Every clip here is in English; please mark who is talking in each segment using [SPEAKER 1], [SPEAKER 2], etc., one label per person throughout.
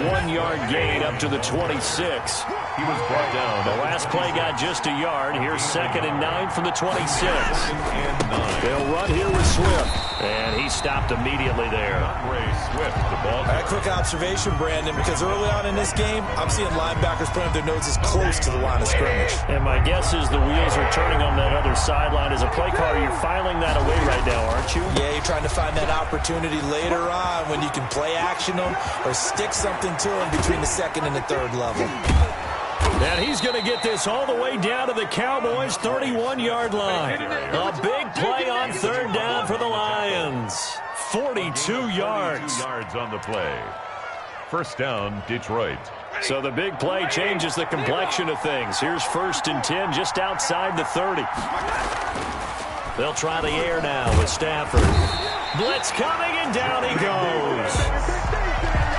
[SPEAKER 1] 1-yard gain up to the 26.
[SPEAKER 2] He was brought down.
[SPEAKER 1] The last play got just a yard. Here's 2nd and 9 from the 26. They'll run here with Swift. And he stopped immediately there.
[SPEAKER 2] Swift, the ball.
[SPEAKER 3] A quick observation, Brandon, because early on in this game, I'm seeing linebackers putting their noses close to the line of scrimmage.
[SPEAKER 1] And my guess is the wheels are turning on that other sideline. As a play caller, you're filing that away right now, aren't you?
[SPEAKER 3] Yeah, you're trying to find that opportunity later on when you can play action them or stick something to them between the 2nd and the 3rd level.
[SPEAKER 1] And he's going to get this all the way down to the Cowboys' 31-yard line. A big play on 3rd down for the Lions. 42 yards.
[SPEAKER 2] Yards on the play. 1st down, Detroit.
[SPEAKER 1] So the big play changes the complexion of things. Here's 1st and 10 just outside the 30. They'll try the air now with Stafford. Blitz coming, and down he goes.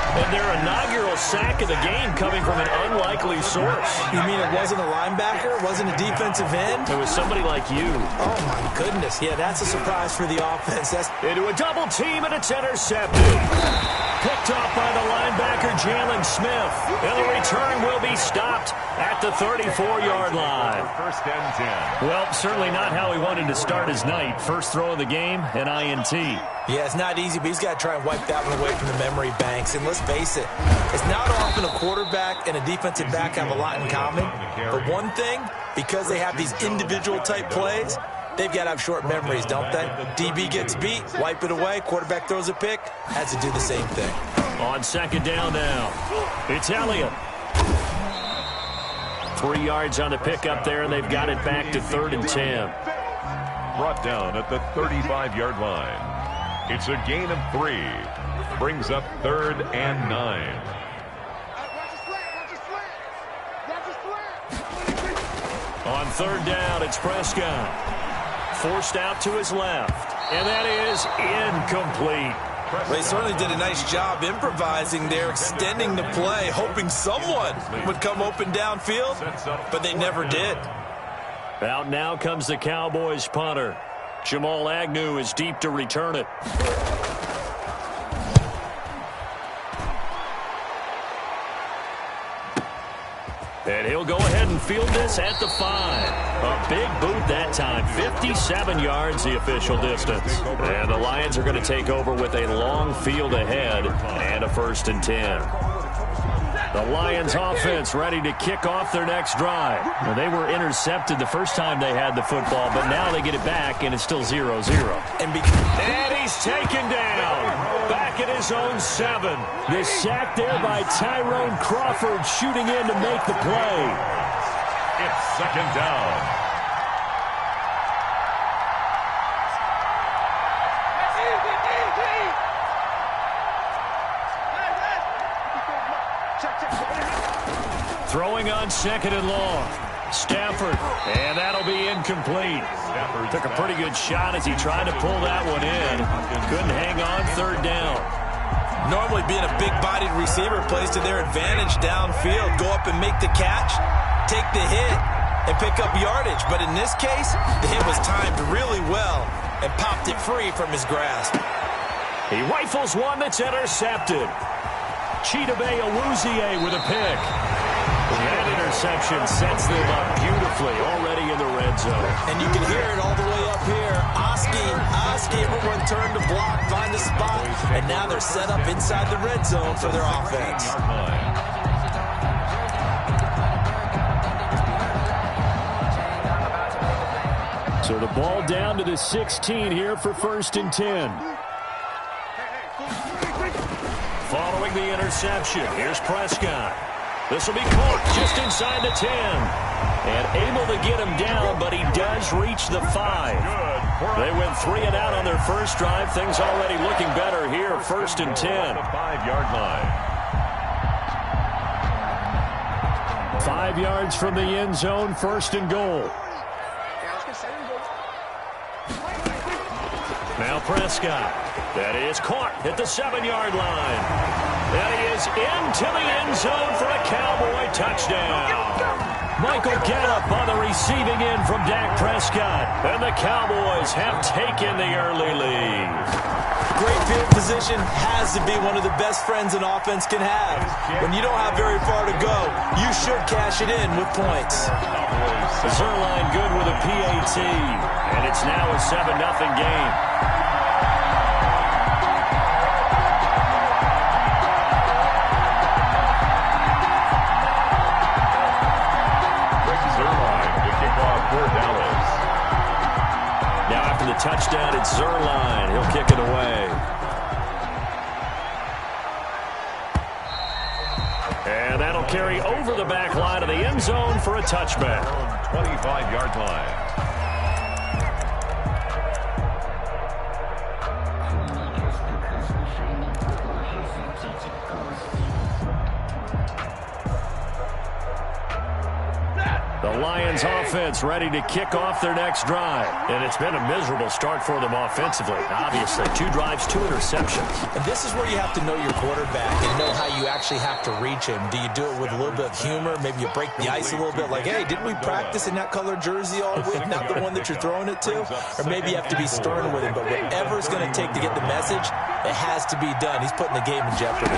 [SPEAKER 1] And their inaugural sack of the game coming from an unlikely source.
[SPEAKER 3] You mean it wasn't a linebacker? It wasn't a defensive end?
[SPEAKER 1] It was somebody like you.
[SPEAKER 3] Oh, my goodness. Yeah, that's a surprise for the offense.
[SPEAKER 1] Into a double team, and it's intercepted. Picked off by the linebacker, Jalen Smith. And the return will be stopped at the 34-yard line.
[SPEAKER 2] 1st and 10.
[SPEAKER 1] Well, certainly not how he wanted to start his night. First throw of the game, an INT.
[SPEAKER 3] Yeah, it's not easy, but he's got to try and wipe that one away from the memory banks. And let's face it, it's not often a quarterback and a defensive back have a lot in common. But one thing, because they have these individual type plays, they've got to have short memories, don't they? DB gets beat, wipe it away, quarterback throws a pick, has to do the same thing.
[SPEAKER 1] On 2nd down now, it's Elliott. 3 yards on the pick up there, and they've got it back to 3rd and 10.
[SPEAKER 2] Brought down at the 35-yard line. It's a gain of 3. Brings up 3rd and 9.
[SPEAKER 1] On 3rd down, it's Prescott. Forced out to his left. And that is incomplete.
[SPEAKER 3] They certainly did a nice job improvising there, extending the play, hoping someone would come open downfield, but they never did.
[SPEAKER 1] Out now comes the Cowboys punter. Jamal Agnew is deep to return it. And he'll go ahead and field this at the 5. A big boot that time. 57 yards the official distance. And the Lions are going to take over with a long field ahead and a 1st and 10. The Lions offense ready to kick off their next drive. Well, they were intercepted the first time they had the football, but now they get it back, and it's still 0-0. And he's taken down. Back at his own 7. The sack there by Tyrone Crawford shooting in to make the play.
[SPEAKER 2] It's 2nd down.
[SPEAKER 1] Throwing on 2nd and long. Stafford, and that'll be incomplete. Took a pretty good shot as he tried to pull that one in. Couldn't hang on 3rd down.
[SPEAKER 3] Normally being a big-bodied receiver plays to their advantage downfield. Go up and make the catch, take the hit, and pick up yardage. But in this case, the hit was timed really well and popped it free from his grasp.
[SPEAKER 1] He rifles one that's intercepted. Chidobe Awuzie with a pick. That interception sets them up beautifully already in the red zone.
[SPEAKER 3] And you can hear it all the way up here. Oski, everyone turned to block, find a spot, and now they're set up inside the red zone for their offense.
[SPEAKER 1] So the ball down to the 16 here for 1st and 10. Following the interception, here's Prescott. This will be caught just inside the 10. And able to get him down, but he does reach the 5. They went 3 and out on their first drive. Things already looking better here, 1st and 10.
[SPEAKER 2] 5-yard line.
[SPEAKER 1] 5 yards from the end zone, 1st and goal. Now Prescott. That is caught at the 7-yard line. And he is into the end zone for a Cowboy touchdown. Michael Gallup on the receiving end from Dak Prescott. And the Cowboys have taken the early lead.
[SPEAKER 3] Great field position has to be one of the best friends an offense can have. When you don't have very far to go, you should cash it in with points.
[SPEAKER 1] Zerline good with a PAT. And it's now a 7-0 game. Now after the touchdown, it's Zerline. He'll kick it away. And that'll carry over the back line of the end zone for a touchback.
[SPEAKER 2] 25-yard line.
[SPEAKER 1] The Lions offense ready to kick off their next drive. And it's been a miserable start for them offensively. Obviously, 2 drives, 2 interceptions.
[SPEAKER 3] And this is where you have to know your quarterback and know how you actually have to reach him. Do you do it with a little bit of humor? Maybe you break the ice a little bit like, hey, didn't we practice in that color jersey all week? Not the one that you're throwing it to? Or maybe you have to be stern with him. But whatever it's going to take to get the message, it has to be done. He's putting the game in jeopardy.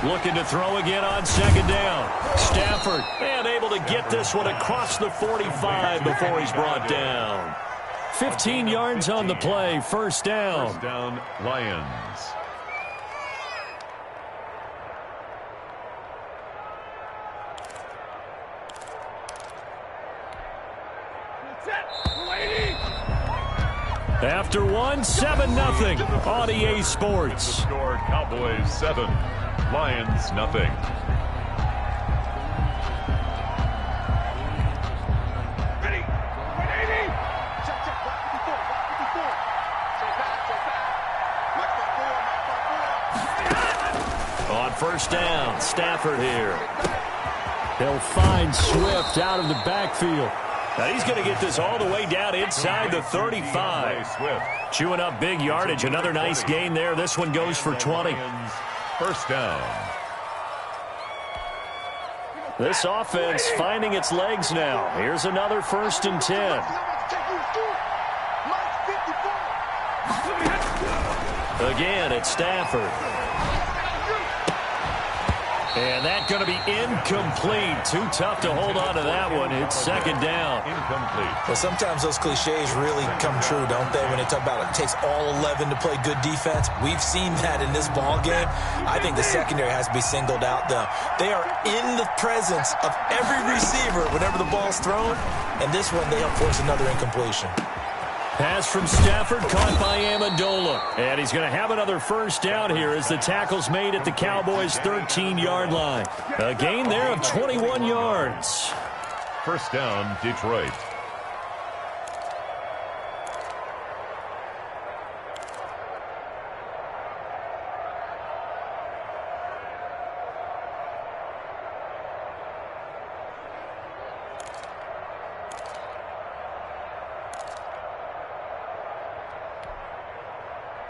[SPEAKER 1] Looking to throw again on second down. Stafford, and able to get this one across the 45 before he's brought down. 15 yards on the play, first down.
[SPEAKER 2] First down, Lions.
[SPEAKER 1] After one, 7-0 on EA Sports.
[SPEAKER 2] The score, Cowboys 7, Lions nothing.
[SPEAKER 1] On first down, Stafford here. They'll find Swift out of the backfield. Now he's going to get this all the way down inside the 35. Chewing up big yardage. Another nice gain there. This one goes for 20.
[SPEAKER 2] First down.
[SPEAKER 1] This offense finding its legs now. Here's another 1st and 10. Again, it's Stafford. And that's going to be incomplete. Too tough to hold on to that one. It's second down.
[SPEAKER 2] Incomplete.
[SPEAKER 3] Well, sometimes those cliches really come true, don't they? When they talk about it takes all 11 to play good defense. We've seen that in this ball game. I think the secondary has to be singled out, though. They are in the presence of every receiver whenever the ball's thrown. And this one, they'll force another incompletion.
[SPEAKER 1] Pass from Stafford, caught by Amendola. And he's going to have another first down here as the tackle's made at the Cowboys' 13-yard line. A gain there of 21 yards.
[SPEAKER 2] First down, Detroit.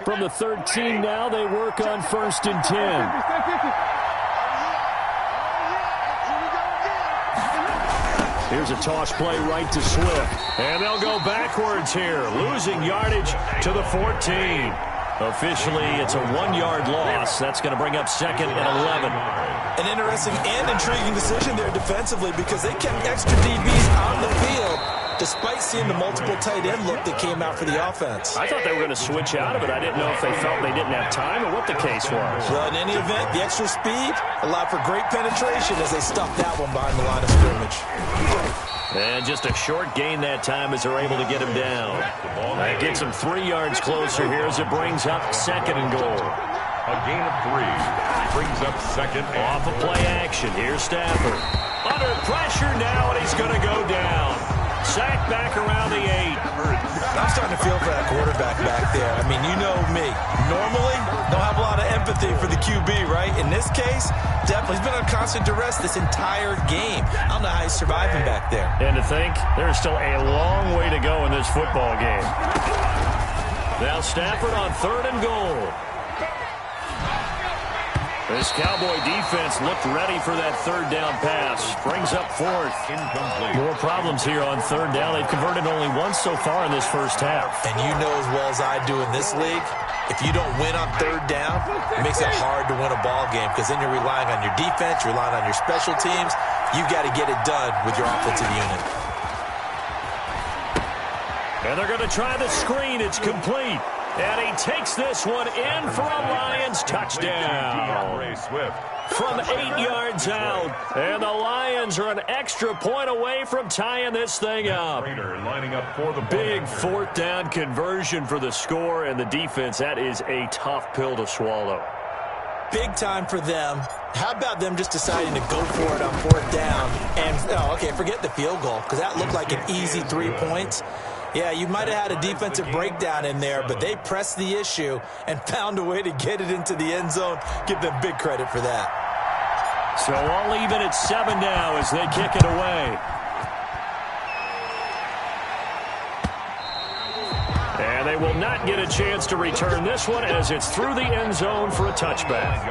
[SPEAKER 1] From the 13 now, they work on 1st and 10. Here's a toss play right to Swift. And they'll go backwards here, losing yardage to the 14. Officially, it's a 1-yard loss. That's going to bring up 2nd and 11.
[SPEAKER 3] An interesting and intriguing decision there defensively because they kept extra DBs on the field despite seeing the multiple tight end look that came out for the offense.
[SPEAKER 1] I thought they were going to switch out of it. I didn't know if they felt they didn't have time or what the case was.
[SPEAKER 3] Well, in any event, the extra speed allowed for great penetration as they stuffed that one behind the line of scrimmage.
[SPEAKER 1] And just a short gain that time as they're able to get him down. That gets him 3 yards closer here as it brings up 2nd and goal.
[SPEAKER 2] A gain of 3. Brings up 2nd.
[SPEAKER 1] Off a play action. Here's Stafford. Under pressure now, and he's going to go down. Sacked back around the 8.
[SPEAKER 3] I'm starting to feel for that quarterback back there. I mean, you know me. Normally, don't have a lot of empathy for the QB, right? In this case, definitely. He's been under constant duress this entire game. I don't know how he's surviving back there.
[SPEAKER 1] And to think, there's still a long way to go in this football game. Now Stafford on 3rd and goal. This Cowboy defense looked ready for that third down pass. Brings up fourth.
[SPEAKER 2] Incomplete.
[SPEAKER 1] More problems here on third down. They've converted only once so far in this first half.
[SPEAKER 3] And you know as well as I do in this league, if you don't win on third down, it makes it hard to win a ball game because then you're relying on your defense, you're relying on your special teams. You've got to get it done with your offensive unit.
[SPEAKER 1] And they're going to try the screen. It's complete. And he takes this one in for a Lions touchdown. From 8 yards out. And the Lions are an extra point away from tying this thing up. Big fourth down conversion for the score, and the defense, that is a tough pill to swallow.
[SPEAKER 3] Big time for them. How about them just deciding to go for it on fourth down? And, forget the field goal, because that looked like an easy 3 points. Yeah, you might have had a defensive breakdown in there, but they pressed the issue and found a way to get it into the end zone. Give them big credit for that.
[SPEAKER 1] So all even at 7 now as they kick it away. And they will not get a chance to return this one as it's through the end zone for a touchback.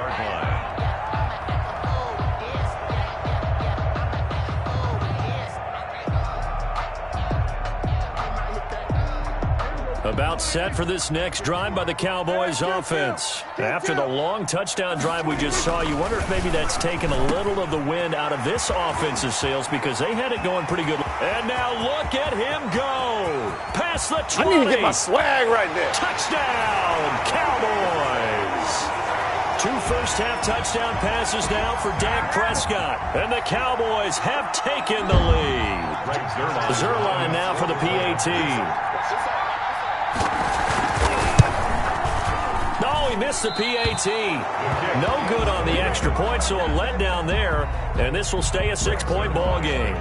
[SPEAKER 1] About set for this next drive by the Cowboys offense. After the long touchdown drive we just saw, you wonder if maybe that's taken a little of the wind out of this offense's sails because they had it going pretty good. And now look at him go. Past the 20.
[SPEAKER 4] I need to get my swag right there.
[SPEAKER 1] Touchdown, Cowboys. 2 first-half touchdown passes now for Dak Prescott. And the Cowboys have taken the lead. Zerline now for the PAT. No, he missed the PAT. No good on the extra point, so a letdown there. And this will stay a 6-point ball game.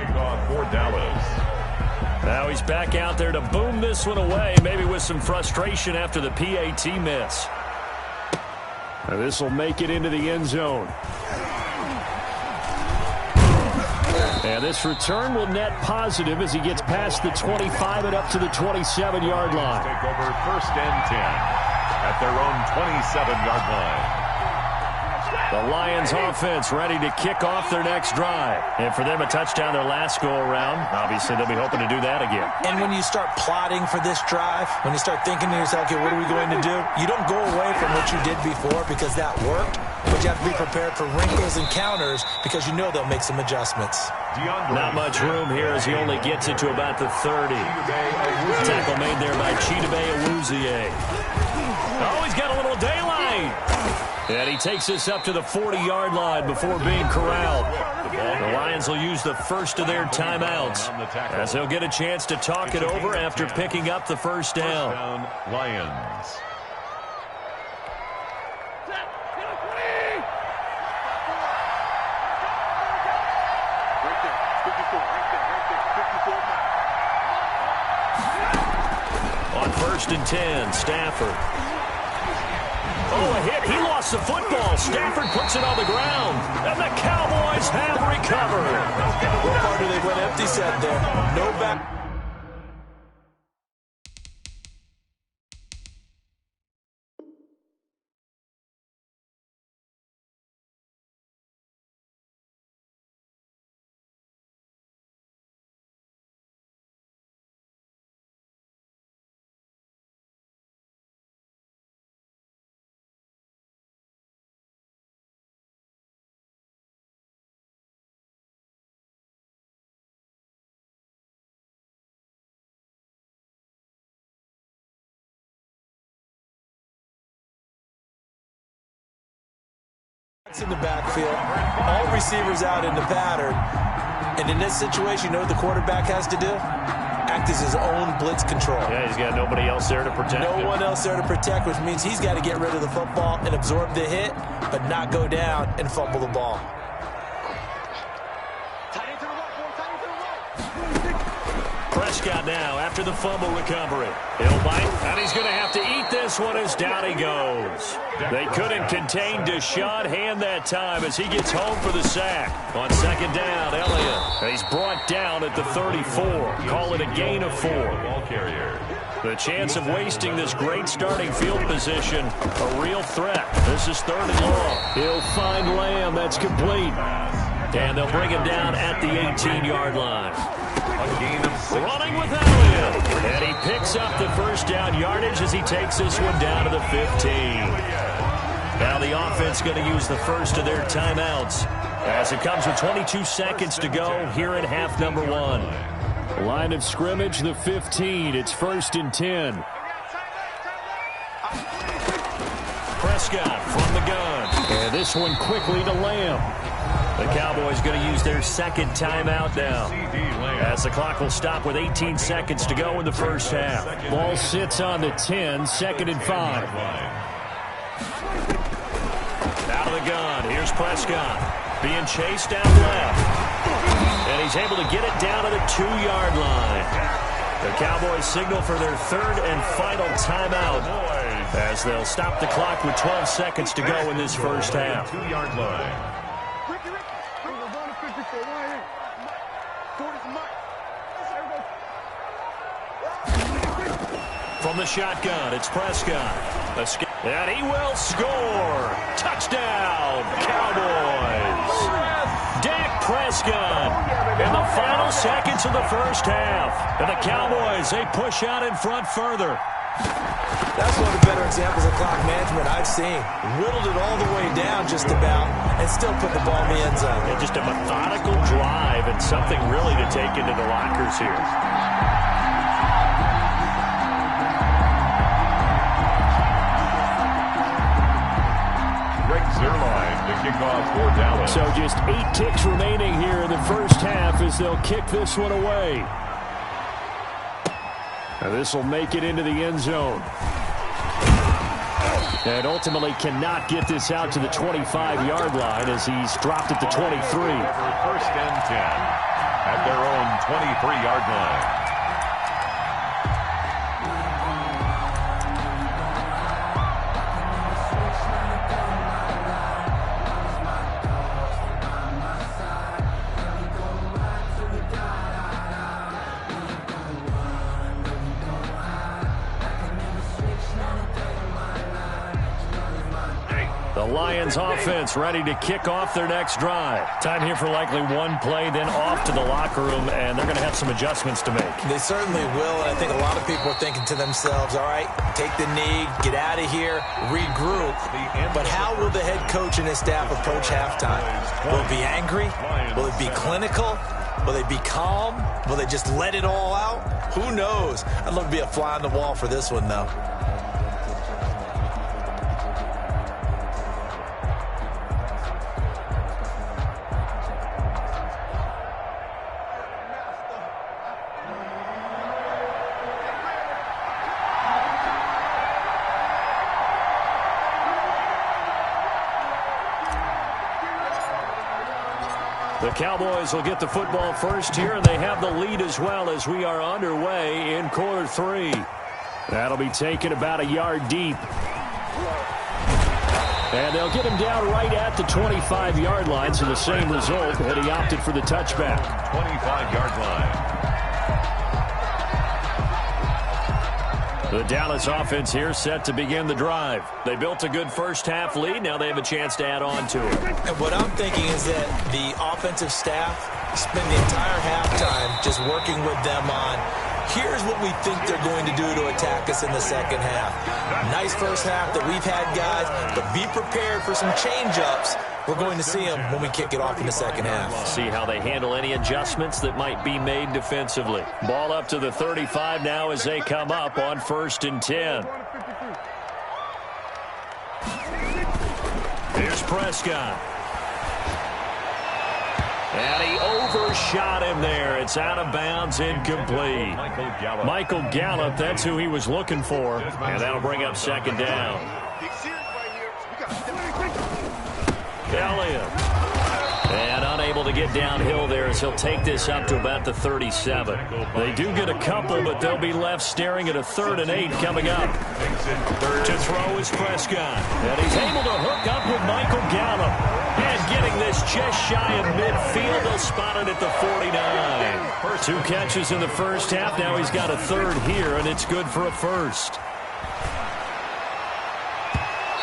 [SPEAKER 1] Now he's back out there to boom this one away, maybe with some frustration after the PAT miss. Now this will make it into the end zone. And this return will net positive as he gets past the 25 and up to the 27-yard line.
[SPEAKER 2] Take over 1st and 10 at their own 27-yard line.
[SPEAKER 1] The Lions offense ready to kick off their next drive. And for them, a touchdown their last go-around. Obviously, they'll be hoping to do that again.
[SPEAKER 3] And when you start plotting for this drive, when you start thinking to yourself, okay, what are we going to do? You don't go away from what you did before because that worked. But you have to be prepared for wrinkles and counters because you know they'll make some adjustments.
[SPEAKER 1] Not much room here as he only gets it to about the 30. Tackle made there by Chidobe Awuzie. Oh, he's got a little daylight. And he takes this up to the 40-yard line before being corralled. The Lions will use the first of their timeouts as they'll get a chance to talk it over after picking up the first down.
[SPEAKER 2] Lions.
[SPEAKER 1] On 1st and 10, Stafford. Oh, a hit. He lost the football. Stafford puts it on the ground. And the Cowboys have recovered.
[SPEAKER 3] What part do they went empty set there? No back. In the backfield, all receivers out in the pattern, and in this situation, you know what the quarterback has to do? Act as his own blitz control.
[SPEAKER 1] Yeah, he's got nobody else there to protect him.
[SPEAKER 3] No one else there to protect, which means he's got to get rid of the football and absorb the hit, but not go down and fumble the ball.
[SPEAKER 1] Prescott now after the fumble recovery. He'll bite, and he's going to have to eat this one as down he goes. They couldn't contain Deshaun Hand that time as he gets home for the sack. On 2nd down, Elliott. He's brought down at the 34. Call it a gain of 4.
[SPEAKER 2] Ball carrier.
[SPEAKER 1] The chance of wasting this great starting field position, a real threat. This is 3rd and long. He'll find Lamb. That's complete. And they'll bring him down at the 18-yard line. Running with Elliott. And he picks up the first down yardage as he takes this one down to the 15. Now the offense going to use the first of their timeouts as it comes with 22 seconds to go here in half number 1. Line of scrimmage, the 15. It's 1st and 10. Prescott from the gun. And this one quickly to Lamb. The Cowboys going to use their second timeout now, as the clock will stop with 18 seconds to go in the first half. Ball sits on the 10, 2nd and 5. Out of the gun, here's Prescott, being chased out left. And he's able to get it down to the 2-yard line. The Cowboys signal for their 3rd and final timeout, as they'll stop the clock with 12 seconds to go in this first half.
[SPEAKER 2] 2-yard line.
[SPEAKER 1] From the shotgun, it's Prescott. And he will score. Touchdown, Cowboys. Dak Prescott in the final seconds of the first half. And the Cowboys, they push out in front further.
[SPEAKER 3] That's one of the better examples of clock management I've seen. Whittled it all the way down just about and still put the ball in the end zone.
[SPEAKER 1] And just a methodical drive and something really to take into the lockers here.
[SPEAKER 2] Dallas.
[SPEAKER 1] So just 8 ticks remaining here in the first half as they'll kick this one away. Now this will make it into the end zone. And ultimately cannot get this out to the 25-yard line as he's dropped at the 23.
[SPEAKER 2] 1st and 10 at their own 23-yard line.
[SPEAKER 1] Lions offense ready to kick off their next drive. Time here for likely one play, then off to the locker room, and they're going to have some adjustments to make.
[SPEAKER 3] They certainly will, and I think a lot of people are thinking to themselves, all right, take the knee, get out of here, regroup. But how will the head coach and his staff approach halftime? Will it be angry? Will it be clinical? Will they be calm? Will they just let it all out? Who knows? I'd love to be a fly on the wall for this one, though.
[SPEAKER 1] The Cowboys will get the football first here, and they have the lead as well as we are underway in quarter 3. That'll be taken about a yard deep. And they'll get him down right at the 25-yard line, so the same result, and he opted for the touchback.
[SPEAKER 2] 25-yard line.
[SPEAKER 1] The Dallas offense here set to begin the drive. They built a good first-half lead. Now they have a chance to add on to it.
[SPEAKER 3] And what I'm thinking is that the offensive staff spend the entire halftime just working with them on, here's what we think they're going to do to attack us in the second half. Nice first half that we've had, guys, but be prepared for some change-ups. We're going to see them when we kick it off in the second half.
[SPEAKER 1] See how they handle any adjustments that might be made defensively. Ball up to the 35 now as they come up on 1st and 10. Here's Prescott. And he overshot him there. It's out of bounds, incomplete. Michael Gallup, that's who he was looking for. And that'll bring up 2nd down. Elliott. And unable to get downhill there as he'll take this up to about the 37. They do get a couple, but they'll be left staring at a 3rd and 8 coming up. To throw is Prescott. And he's able to hook up with Michael Gallup. And getting this just shy of midfield. They'll spot it at the 49. 2 catches in the first half. Now he's got a third here, and it's good for a first.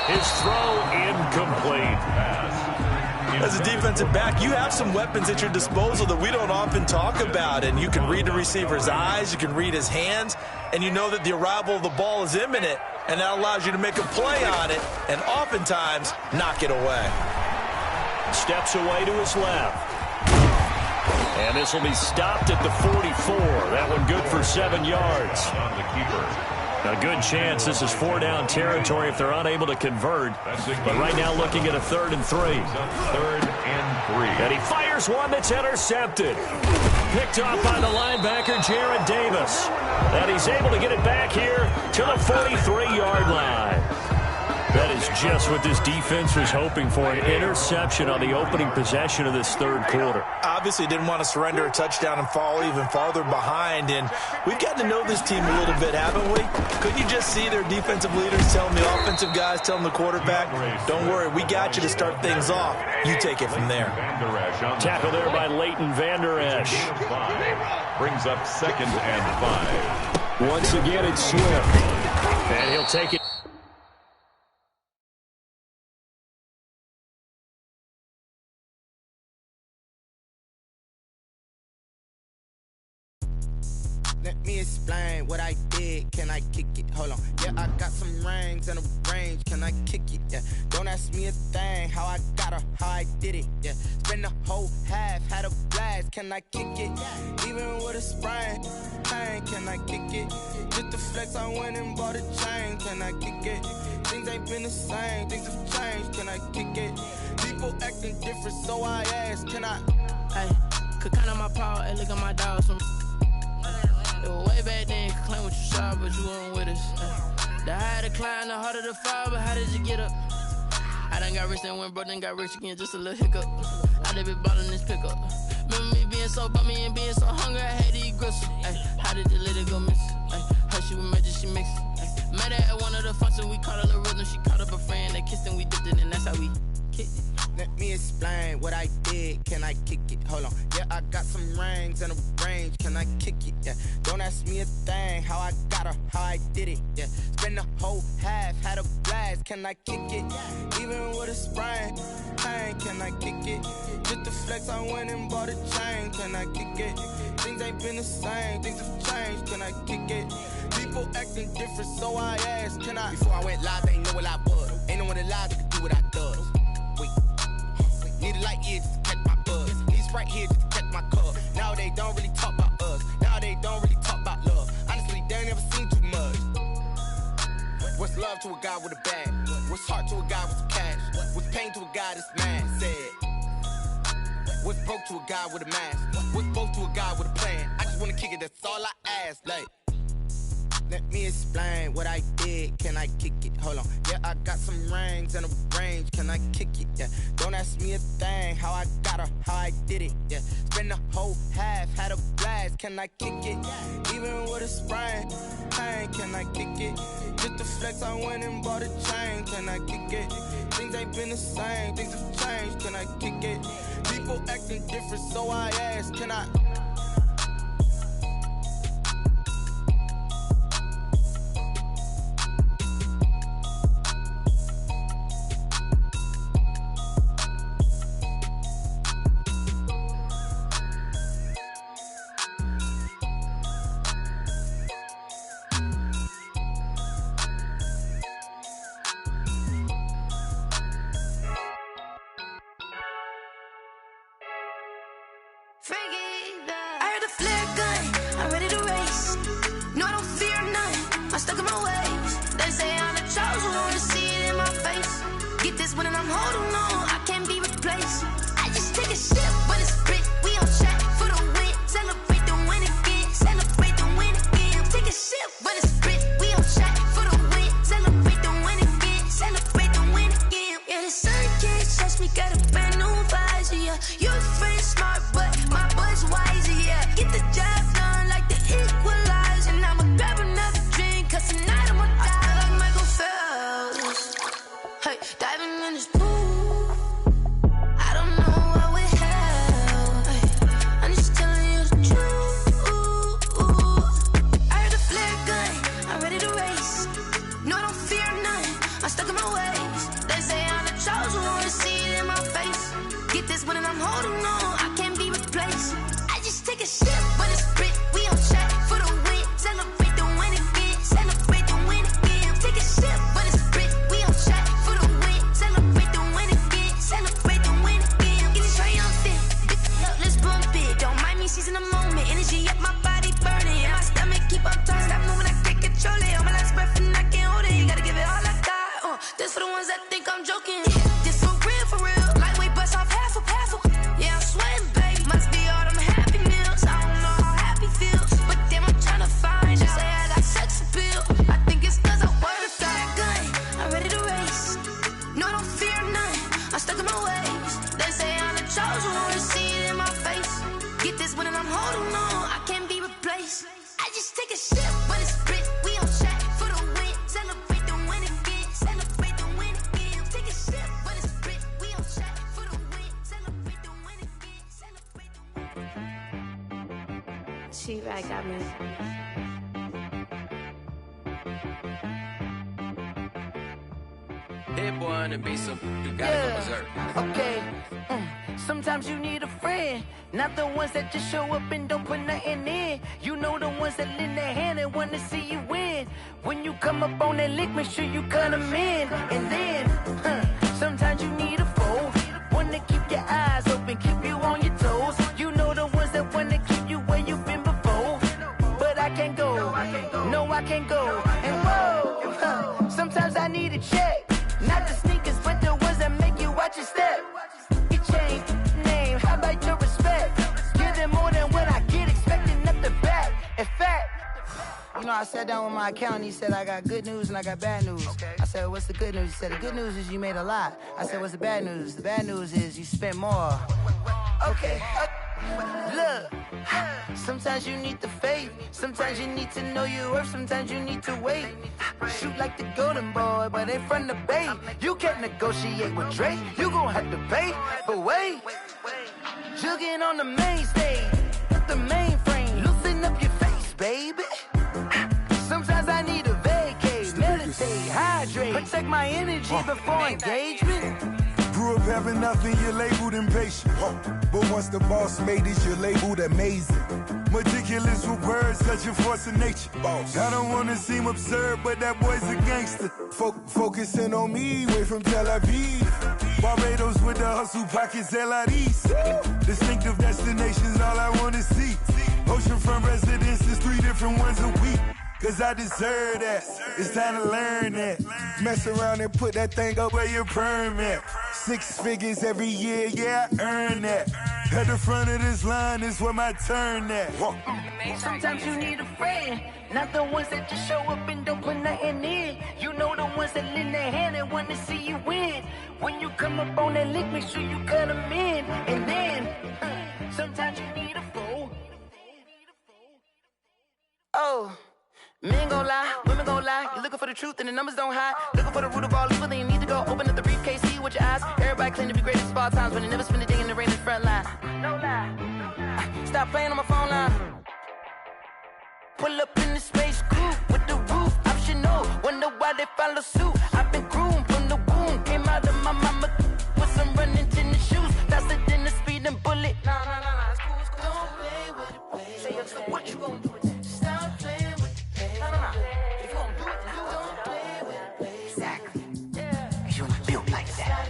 [SPEAKER 1] His throw incomplete.
[SPEAKER 3] As a defensive back, you have some weapons at your disposal that we don't often talk about, and you can read the receiver's eyes, you can read his hands, and you know that the arrival of the ball is imminent, and that allows you to make a play on it and oftentimes knock it away.
[SPEAKER 1] Steps away to his left. And this will be stopped at the 44. That one good for 7 yards.
[SPEAKER 2] On the keeper.
[SPEAKER 1] A good chance this is 4-down territory if they're unable to convert. But right now looking at a 3rd and 3.
[SPEAKER 2] 3rd and 3.
[SPEAKER 1] And he fires one that's intercepted. Picked off by the linebacker, Jared Davis. And he's able to get it back here to the 43-yard line. That is just what this defense was hoping for, an interception on the opening possession of this 3rd quarter.
[SPEAKER 3] Obviously didn't want to surrender a touchdown and fall even farther behind, and we've gotten to know this team a little bit, haven't we? Couldn't you just see their defensive leaders telling the offensive guys, telling the quarterback, don't worry, we got you to start things off. You take it from there.
[SPEAKER 1] Tackle there by Leighton Vander Esch.
[SPEAKER 2] Brings up 2nd and 5.
[SPEAKER 1] Once again, it's Swift. And he'll take it.
[SPEAKER 4] Let me explain what I did. Can I kick it? Hold on. Yeah, I got some rings and a range. Can I kick it? Yeah. Don't ask me a thing. How I got her, how I did it. Yeah. Spend the whole half, had a blast. Can I kick it? Even with a sprain. Pain, can I kick it? Just the flex, I went and bought a chain. Can I kick it? Things ain't been the same. Things have changed. Can I kick it? People acting different, so I ask. Can I?
[SPEAKER 5] Hey, could count on my power. Hey, look at my dogs. It was way back then, you could claim what you saw, but you weren't with us. The higher the climb, the harder the fall, but how did you get up? I done got rich and went broke, then got rich again, just a little hiccup. I done been ballin' this pickup. Remember me being so bummy and being so hungry, I had to eat gristle. Ay, how did the lady go miss? Her she was magic, she mixed. Met her at one of the functions, we caught a little rhythm, she caught up a friend, they kissed and we dipped it, and that's how we kicked it.
[SPEAKER 4] Let me explain what I did. Can I kick it? Hold on. Yeah, I got some rings and a range. Can I kick it? Yeah. Don't ask me a thing. How I got her, how I did it. Yeah. Spend the whole half, had a blast. Can I kick it? Even with a sprain. Pain, can I kick it? Just the flex, I went and bought a chain. Can I kick it? Things ain't been the same. Things have changed. Can I kick it? People acting different, so I asked. Can I? Before I went live, they ain't know what I was. Ain't no one alive that could do what I does. Wait. Need a light year just to catch my buzz. Need Sprite here just to catch my cup. Now they don't really talk about us. Now they don't really talk about love. Honestly, they ain't never seen too much. What's love to a guy with a bag? What's heart to a guy with some cash? What's pain to a guy that's mad? Said. What's broke to a guy with a mask? What's both to a guy with a plan? I just wanna kick it, that's all I ask. Like, let me explain what I did. Can I kick it? Hold on. Yeah, I got some rings and a range. Can I kick it? Yeah. Don't ask me a thing. How I got her, how I did it. Yeah. Spend the whole half, had a blast. Can I kick it? Even with a sprain. Pain, can I kick it? Just the flex, I went and bought a chain. Can I kick it? Things ain't been the same. Things have changed. Can I kick it? People acting different, so I ask. Can I?
[SPEAKER 6] I heard the flare gun, I'm ready to race. No, I don't fear none, I'm stuck in my ways. They say I'm the chosen one, see it in my face. Get this one and I'm holding on, I can't be replaced. I just take a sip, but it's split, we on track for the win. Celebrate the win again, celebrate the win again. Take a sip, but it's split, we on track for the win. Celebrate the win again, celebrate the win again. Yeah, the sun can't touch me, got a brand new visor, yeah. Your friend's smart, but my boy's wiser, yeah. Get the job done like the equalizer. And I'ma grab another drink, cause tonight I'ma die like Michael Phelps. Hey, diving in this pool, I don't know what holding on, I can't be replaced. I just take a sip, but it's Brit, we on track for the win. Celebrate the win again, celebrate the win again. Take a sip, but it's Brit, we on track for the win. Celebrate the win again, celebrate the win again. Get it triumphant, look, let's bump it. Don't mind me seizing the moment, energy up my body burning. My stomach keep up tight, stop moving, I can't control it. On my last breath and I can't hold it. You gotta give it all I got. This for the ones that think I'm joking. This for real. Lightweight bust off half a. Yeah, I'm sweating, babe. Must be all them happy meals. I don't know how happy feels, but damn, I'm tryna find. Just say I got sex appeal. I think it's 'cause I work that gun. I'm ready to race. No, I don't fear nothing. I'm stuck in my ways. They say I'm the chosen one. See it in my face. Get this one and I'm holding on. I can't be replaced. I just take a sip, but it's Brit. We on track for the win. Celebrate the win again. Celebrate the win again. Take a sip, but it's Brit. We on track for the win. Celebrate the win again. Celebrate the win.
[SPEAKER 7] She right got me.
[SPEAKER 5] Hit boy on the beat, so you gotta go berserk.
[SPEAKER 8] Okay. Sometimes you need a friend, not the ones that just show up and don't put nothing in. You know the ones that lend their hand and wanna see you win. When you come up on that lick, make sure you cut them in. And then, sometimes you need a foe, one to keep your eyes open, keep you on your toes. You know the ones that wanna keep you where you've been before. But I can't go, no I can't go. And whoa, sometimes I need a check. Not the sneakers, but the ones that make you watch your step. You change name, how about your respect? Give them more than what I get, expecting up the back. In fact, you know, I sat down with my accountant, he said, I got good news and I got bad news. I said, what's the good news? He said, the good news is you made a lot. I said, what's the bad news? The bad news is you spent more. Okay. Look, sometimes you need the faith, sometimes you need to know your worth, sometimes you need to wait. Shoot like the golden boy, but ain't from the bay. You can't negotiate with Drake, you gon' have to pay. But wait, jugging on the main stage, the mainframe, loosen up your face, baby. Sometimes I need a vacate, meditate, hydrate, protect my energy before engagement.
[SPEAKER 9] Grew up having nothing, you're labeled impatient. But once the boss made it, you're labeled amazing. Meticulous with words, such a force of nature. I don't wanna seem absurd, but that boy's a gangster. Focusing on me, way from Tel Aviv. Barbados with the hustle pockets, LIDs. Distinctive destinations, all I wanna see. Oceanfront residences, 3 different ones a week. Cause I deserve that, it's time to learn that. Mess around and put that thing up where your permit. 6 figures every year, yeah, I earn that. At the front of this line is where my turn at.
[SPEAKER 8] Sometimes you need a friend, not the ones that just show up and don't put nothing in. You know the ones that lend their hand and wanna see you win. When you come up on that lick, make sure you cut them in. And then, sometimes you need a foe. Oh. Men gon' lie, women gon' lie. You're looking for the truth and the numbers don't hide. Looking for the root of all evil, then you need to go open up the briefcase, see with your eyes. Everybody claim to be great at all times, but they never spend a day in the rain in the front line. No lie. Stop playing on my phone line. Pull up in the space coupe with the roof optional. Wonder why they follow suit. I've been groomed from the womb. Came out of my mama with some running tennis shoes. Faster than the speeding bullet. No, it's cool, it's cool. Don't play with it, play. Say, so what you gon' do? Stop playing. If you gon' do it, don't play with it, play. Exactly. Yeah. Cause you ain't built like that.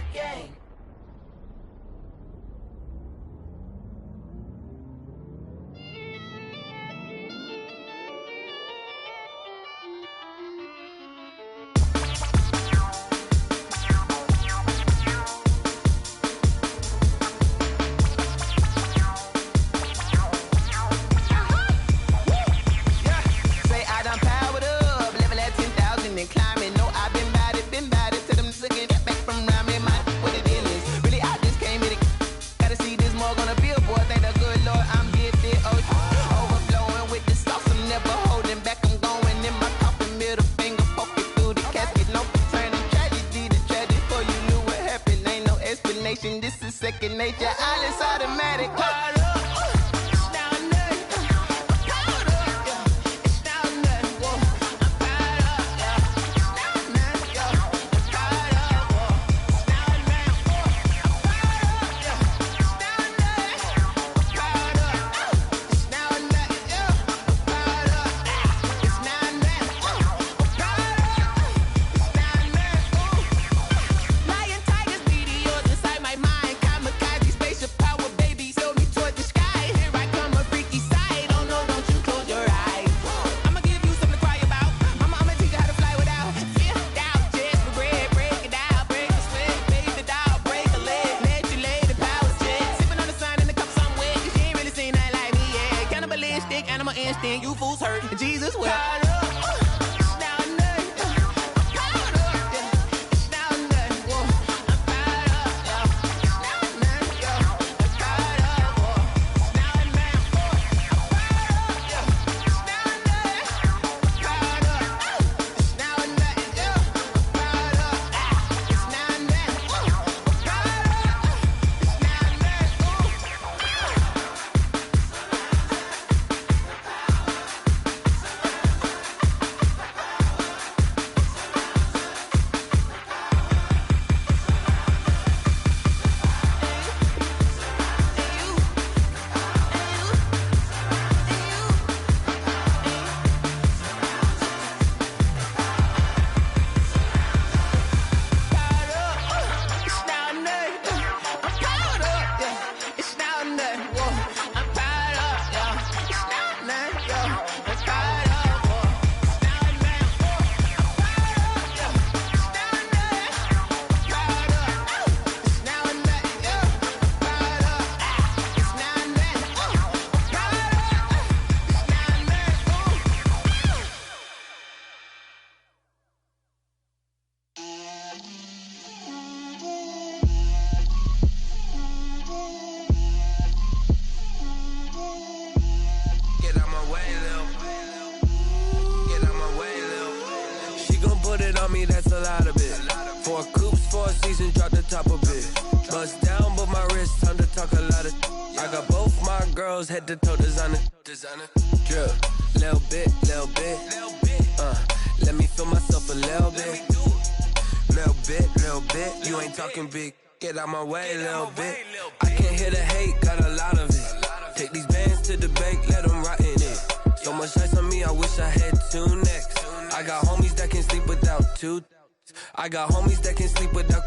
[SPEAKER 8] This is second nature, all is automatic.
[SPEAKER 4] sin, you fools hurt, and Jesus wept.
[SPEAKER 7] Head to toe designer, drip, little bit, let me feel myself a little bit, you ain't talking big, get out my way, little bit, I can't hear the hate, got a lot of it, take these bands to the bank, let them rot in it, so much ice on me, I wish I had two necks, I got homies that can sleep without two, I got homies that can sleep without,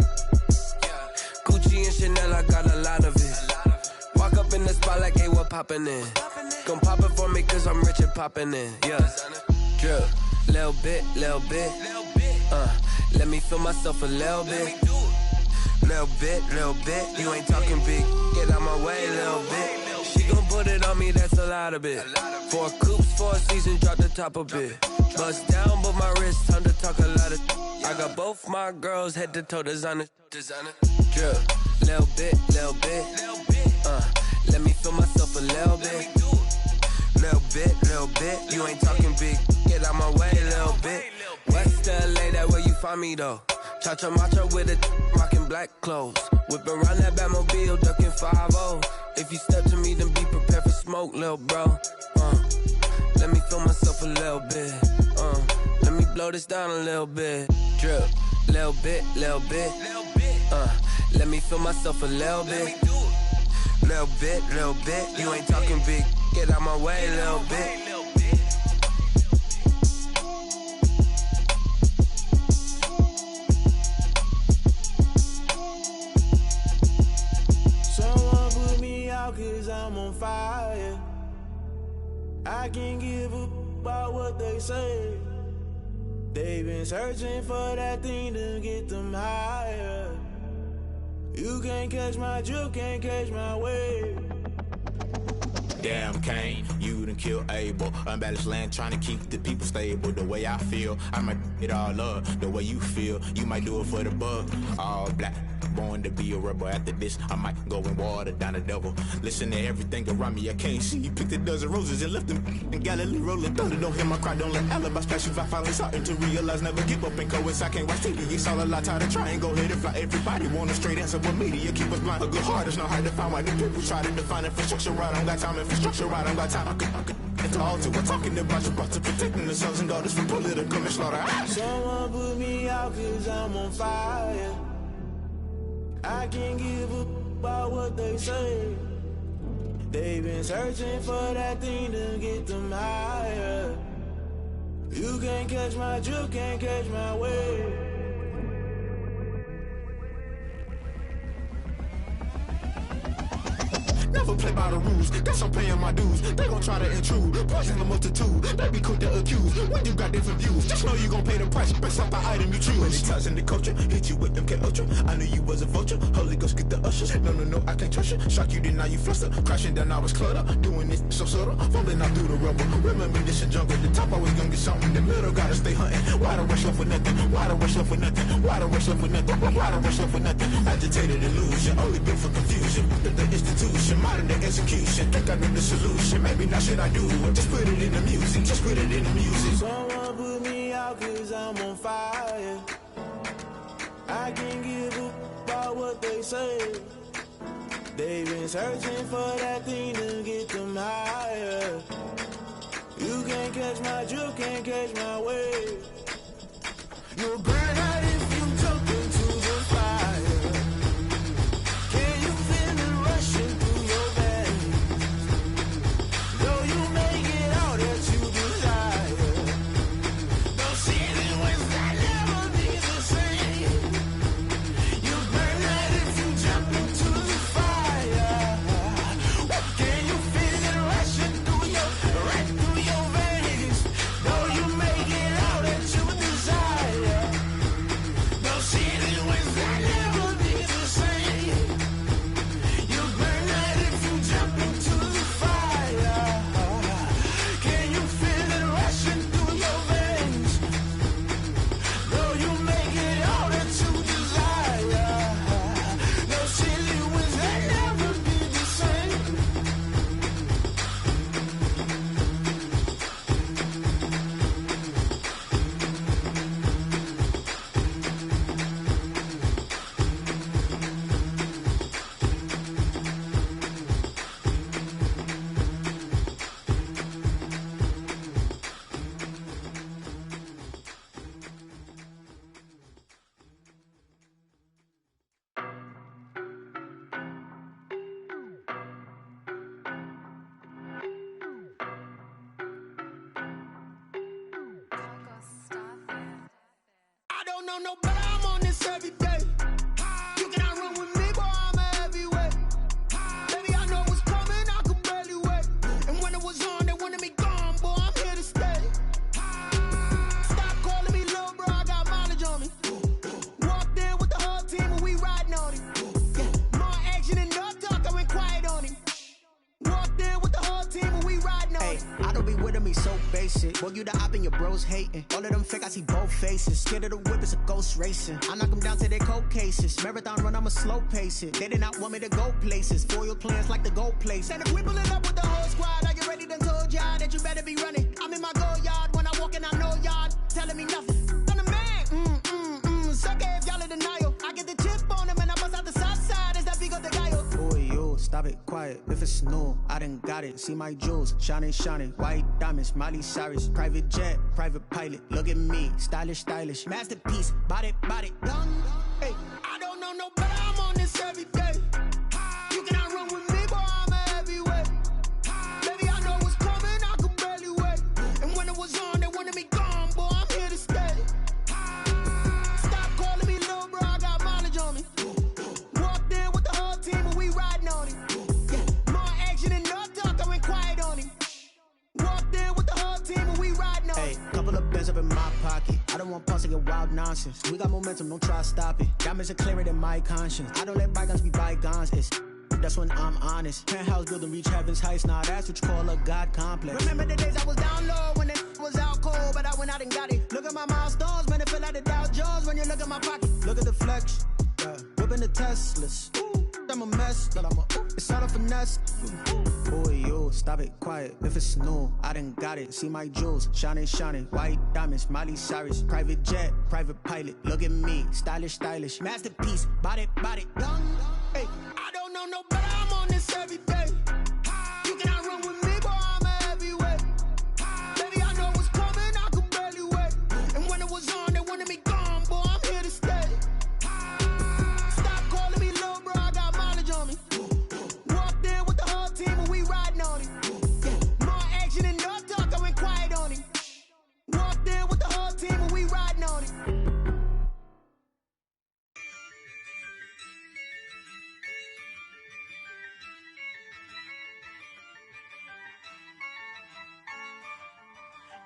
[SPEAKER 7] Gucci and Chanel, I got a lot of it, walk up in the spot like, hey, what poppin' in? Gon' pop it for me cause I'm rich and poppin' in, yeah. Drip, little bit, let me feel myself a little bit. Little bit, you ain't talking big, get out my way, little bit. She gon' put it on me, that's a lot of it. 4 coupes, 4 seasons, drop the top a bit. Bust down, but my wrist, time to talk a lot of. I got both my girls, head to toe designer. Drip, little bit, let me feel myself a little bit. Little bit, you ain't talking big, get out my way, little bit. West LA, that where you find me though. Cha-cha macha with a rockin' black clothes. Whip around that Batmobile, ducking 5-0. If you step to me, then be prepared for smoke, little bro. Let me feel myself a little bit. Let me blow this down a little bit. Drip, little bit. Let me feel myself a little bit. Little bit, you ain't talking big, get out my way, little bit.
[SPEAKER 10] Someone put me out cause I'm on fire. I can't give a about what they say. They've been searching for that thing to get them higher. You can't catch my drift, can't catch my wave.
[SPEAKER 11] Damn Kane, you done killed Abel. Unbalanced land, trying to keep the people stable. The way I feel, I might it all up. The way you feel, you might do it for the bug. All black, born to be a rebel. After this, I might go and water down the devil. Listen to everything around me, I can't see. Picked a dozen roses and left them in Galilee rolling thunder. Don't hear my cry, don't let alibis pass you. I finally starting to realize, never give up and coincide. Can't watch TV, it's all a lot. Tired of trying, go ahead and fly. Everybody want a straight answer, but media keep us blind. A good heart is not hard to find. Why the people try to define infrastructure right? I don't got time, infrastructure right, I don't got time. I could into altar. We're talking about you, brought to protecting the sons and daughters from political and slaughter.
[SPEAKER 10] Someone put me out cause I'm on fire. I can't give a about what they say. They've been searching for that thing to get them higher. You can't catch my drift, can't catch my wave.
[SPEAKER 11] Never play by the rules. Guess I'm paying my dues. They gon' try to intrude. Poison the multitude. They be quick to accuse. When you got different views, just know you gon' pay the price based off the item you choose. Many times in the culture, hit you with them K Ultra. I knew you was a vulture. Holy Ghost get the ushers. No, I can't trust you. Shock you, then now you fluster. Crashing down, I was cluttered. Doing this so subtle. Falling out through the rubble. Remember this in jungle. The top always gonna get something. The middle gotta stay hunting. Why the rush left for nothing? Why the rush left for nothing? Why the rush left for nothing? Why the rush left for nothing? Agitated illusion. Only built for confusion. The institution. Modern day execution. Think I know the solution. Maybe not should I do it. Just put it in the music. Just put it in the music.
[SPEAKER 10] Someone put me out 'cause I'm on fire. I can't give up about what they say. They've been searching for that thing to get them higher. You can't catch my drift, can't catch my wave. You'll burn out if you jump into the fire. Can you feel it rushing through your veins? Though you may get all that you desire. Those feelings that never be the same. You burn out if you jump into the fire. Can you feel it rushing through your veins? Though you may get all that you desire. Those feelings that never be the same. You burn out if you jump into the fire. Can you feel it rushing through your veins? Though you may get all that you desire. Those feelings that never be the same. I don't know nobody, I'm on this every day. You cannot run with me, boy, I'm a heavyweight. Baby, I know what's coming, I could barely wait. And when it was on, they wanted me gone, boy, I'm here to stay. Stop calling me little bro, I got mileage on me. Walked in with the whole team and we riding on him. Yeah, more action and no talk, I went quiet on him. Walked in with the whole team and we riding on him.
[SPEAKER 12] I don't be with me so basic. Boy, you the op and your bros hating. All of them fake, I see both faces. Scared of the whip, it's a ghost racing. I knock them down to their cold cases. Marathon run, I'ma slow pace it. They did not want me to go places. Foil plans like the go place. And if we pulling up with the whole squad, I get ready, done told y'all that you better be running. I'm in my go yard. When I walk in, I know y'all telling me nothing. I'm the man. Suck it if y'all in denial. I get the chip on them and I bust out the south side. Is that Vigo de Gallo? Boy, yo, stop it, quiet. If it's new, I done got it. See my jewels, shining. White diamonds, Miley Cyrus. Private jet, private pilot. Look at me, stylish. Masterpiece, body, done. Hey,
[SPEAKER 10] I don't know nobody, I'm on this every day. You cannot run with me, boy, I'm a heavyweight. Baby, I know what's coming, I could barely wait. And when it was on, they wanted me gone, boy, I'm here to stay. Stop calling me little bro, I got mileage on me. Walked in with the whole team and we riding on him. Yeah, more action and no talk, I went quiet on him. Walked in with the whole team and we riding on him.
[SPEAKER 12] Couple of bands up in my pocket. I don't want pause to get wild nonsense. We got momentum, don't try to stop it. Diamonds are clearer than my conscience. I don't let bygones be bygones. That's when I'm honest. Penthouse building reach heaven's heights. Nah, that's what you call a God complex.
[SPEAKER 10] Remember the days I was down low when it was out cold, but I went out and got it. Look at my milestones, man, it feel like the Dow Jones when you look at my pocket.
[SPEAKER 12] Look at the flex, whipping the Teslas. I'm a mess, but it's all a finesse. Boy, yo, stop it, quiet. If it's new, I done got it. See my jewels, shining. White diamonds, Miley Cyrus. Private jet, private pilot. Look at me, stylish. Masterpiece, body, done. Hey,
[SPEAKER 10] I don't know nobody, I'm on this every day. You cannot run with me, boy, I'm a heavyweight. Baby, I know what's coming, I could barely wait. And when it was on, they wanted me gone, boy, I'm here to stay. Stop calling me little bro, I got mileage on me. Walked in with the whole team and we riding on him. Yeah, more action and no talk, I went quiet on him. Walked in with the whole team and we riding on him.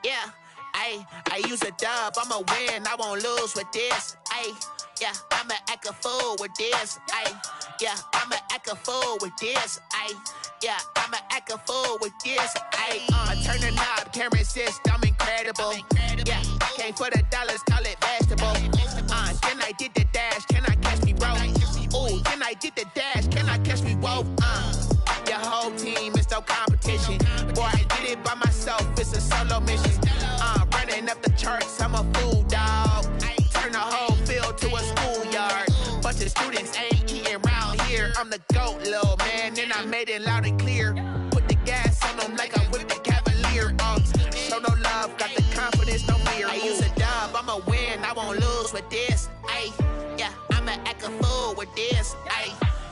[SPEAKER 4] Yeah, I use a dub, I'ma win, I won't lose with this. Yeah, I'ma act a fool with this. Yeah, I'ma act a fool with this. Yeah, I'ma act a fool with this. Turn the knob, camera assist, I'm incredible. Yeah, came for the dollars, call it vegetable. Then I did the dash, can I catch me, bro? Ooh, then I did the dash, can I catch me, whoa? Your whole team is no competition. Boy, I did it by myself, it's a solo mission. Running up the charts, I'm a fool, dog. Turn the whole field to a schoolyard. Bunch of students ain't eating round here. I'm the GOAT, little man, and I made it loud and clear. Put the gas on them like I'm with the Cavalier. Show no love, got the confidence, no fear. I use a dub, I'ma win, I won't lose with this. Yeah, I'ma act a fool with this.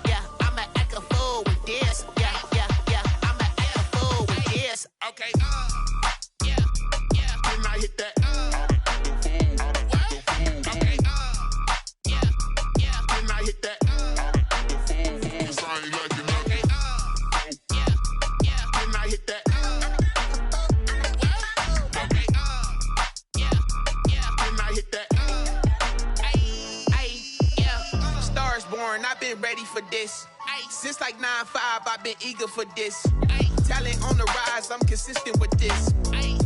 [SPEAKER 4] Yeah, I'ma act a fool with this. Yeah, I'ma act a fool with this. Okay, yeah, then I hit that. I've been ready for this. Since like 9-5, I've been eager for this. Talent on the rise, I'm consistent with this.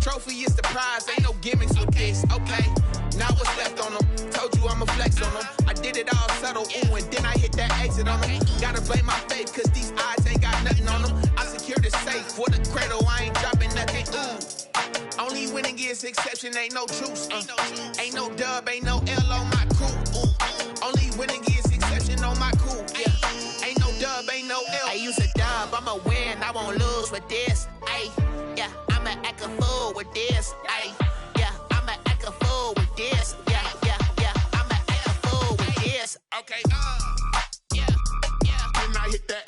[SPEAKER 4] Trophy is the prize, ain't no gimmicks with this. Okay, now what's left on them? Told you I'ma flex on them. I did it all subtle, ooh, and then I hit that exit on them. Gotta blame my faith, cause these odds ain't got nothing on them. I secure the safe for the cradle, I ain't dropping nothing, ooh. Only winning is exception, ain't no truce. Ain't no dub, ain't no L on my crew. Only winning is exception on my crew. Yeah, ain't no dub, ain't no L. I use a dub, I'ma win, I won't lose with this. Yeah, I'ma act a fool with this. Yeah, I'ma act a fool with this. Yeah, I'ma act a fool with this. Okay, yeah, then I hit that.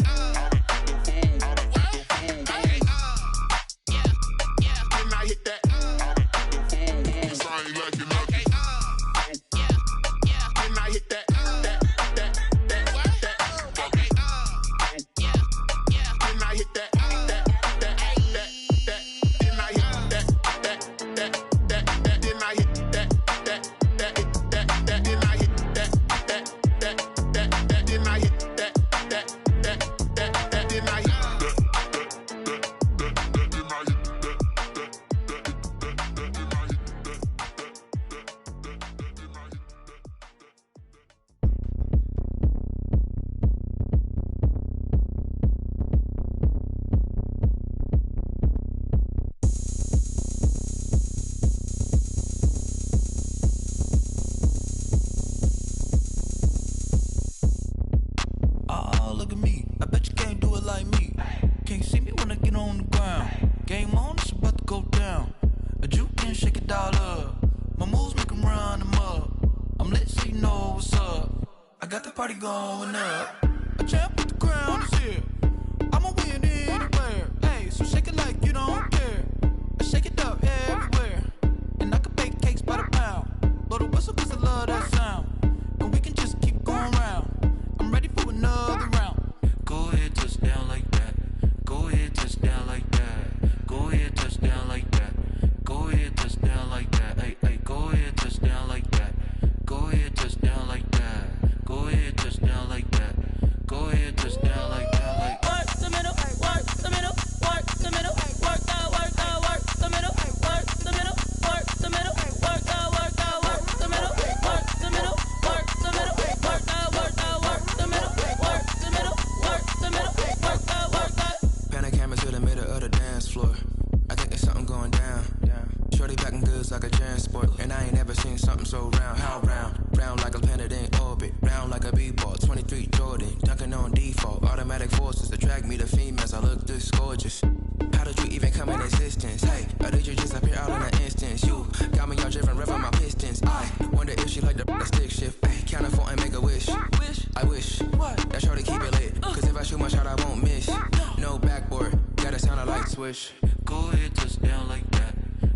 [SPEAKER 13] Go ahead, touch down like that.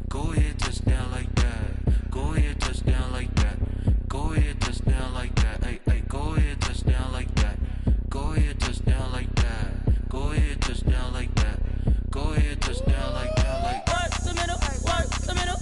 [SPEAKER 13] Go ahead, touch down like that. Go ahead, touch down like that. Go ahead, touch down like that. Hey, hey, go ahead, touch down like that. Go ahead, touch down like that. Go ahead, touch down like that. Go ahead, touch down like that. Like work the middle, work the middle.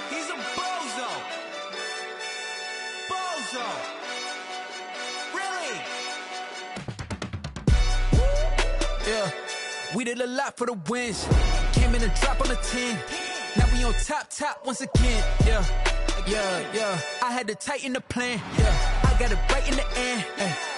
[SPEAKER 10] He's a bozo. Bozo. Really?
[SPEAKER 14] Yeah, we did a lot for the wins. Came in a drop on the 10. Now we on top once again. Yeah. I had to tighten the plan. Yeah, I got it right in the end.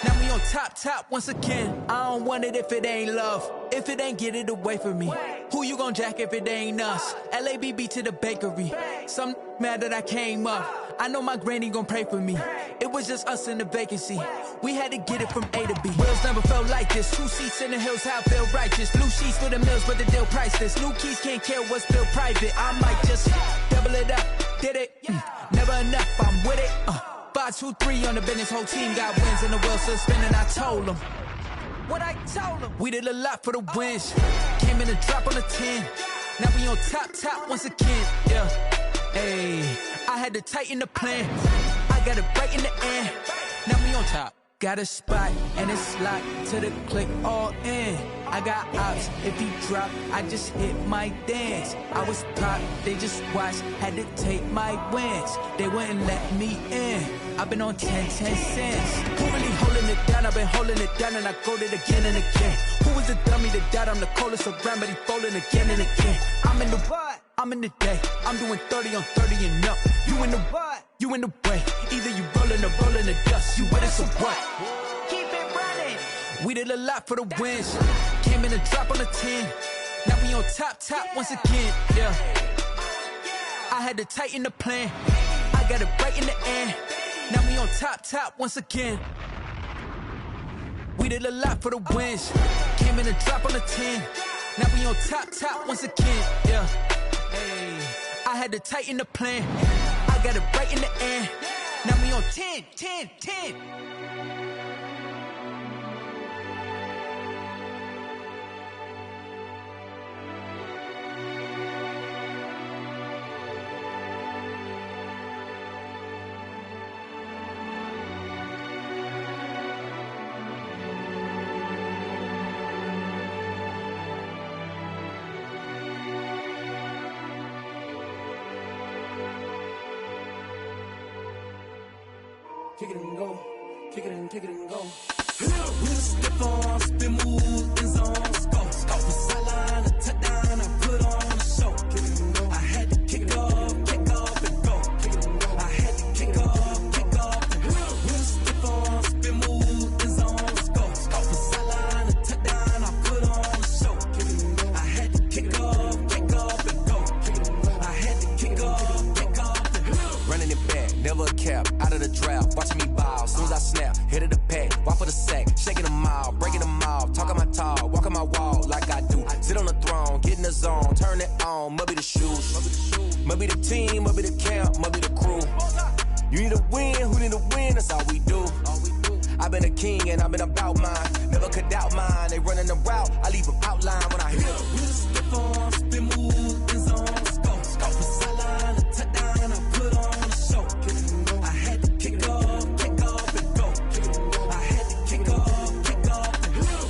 [SPEAKER 14] Now we on top once again. I don't want it if it ain't love. If it ain't, get it away from me. Who you gon' jack if it ain't us? LABB to the bakery. Some mad that I came up. I know my granny gon' pray for me. It was just us in the vacancy. We had to get it from A to B. Wheels never felt like this. 2 seats in the hills, how I feel righteous. Blue sheets for the mills, but the deal priceless. New keys can't care what's still private. I might just double it up. Did it? Never enough, I'm with it. 5, 2, 3 on the business. Whole team got wins and the wheels still spinning. I told them what I told them. We did a lot for the wins. Came in a drop on the 10. Now we on top once again. Yeah. Hey, I had to tighten the plan. I got it right in the end. Now we on top. Got a spot and it's locked to the click all in. I got ops, if he drop, I just hit my dance. I was pop, they just watched, had to take my wins. They wouldn't let me in. I've been on 10 cents. Who really holding it down? I've been holding it down and I go it again and again. Who was the dummy that died? I'm the coldest around, but he folding again and again. I'm in the what? I'm in the day. I'm doing 30 on 30 and up. You in the what? You in the way. Either you rolling or rolling the dust. You with us or what? Keep it running. We did a lot for the wins. Came in a drop on the 10. Now we on top once again. Yeah. I had to tighten the plan. I got it right in the end. Now we on top once again. We did a lot for the wins. Came in a drop on the 10. Now we on top once again. Yeah. Hey, I had to tighten the plan. I got it right in the end. Now we on 10.
[SPEAKER 10] Kick it and go. Kick it and go. We'll step on, spin, move, in zone, scope. Off the sideline, a touchdown, I put on a show. Kick it and go. I had to kick off and go. Kick it and go. I had to kick off and go. We'll step on, spin, move, in zone, scope. Off the sideline, a touchdown, I put on a show. Kick it and go. I had to kick off and go. Kick it and go. I had to kick off and go.
[SPEAKER 7] Running it back, never a cap, out of the draft, watching me ball. Soon as I snap, hit of the pack, walk for the sack, shaking them out, breaking them off, talking my talk, walking my wall like I do. Sit on the throne, get in the zone, turn it on, must be the shoes, must be the team, must be the camp, must be the crew. You need a win, who need a win? That's all we do. I've been a king and I've been about mine, never could doubt mine. They running the route, I leave them outline when I hit them.
[SPEAKER 10] We'll step on, spin, move, in zone, scope. Off the sideline, a touchdown, I put on a show. I had to kick off and go. I had to kick off and go.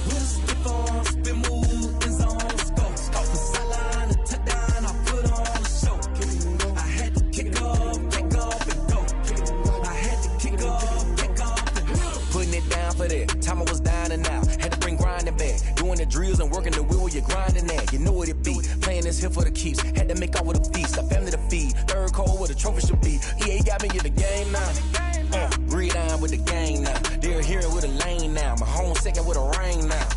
[SPEAKER 10] We'll step on, spin, move, in zone, scope. Off the sideline, a touchdown, I put on a show. I had to kick off and go. I had to kick off and go.
[SPEAKER 7] Putting it down for that, time I was down and out, had to bring grinding back, doing the drills and working the wheel where you're grinding at. You know what it be, playing this here for the keeps, had to make out with a feast, a family to feed, third cold where the trophy should be. EA got me in the game now, breathe on with the gang now, they're here with a lane now, my home second with a rain now.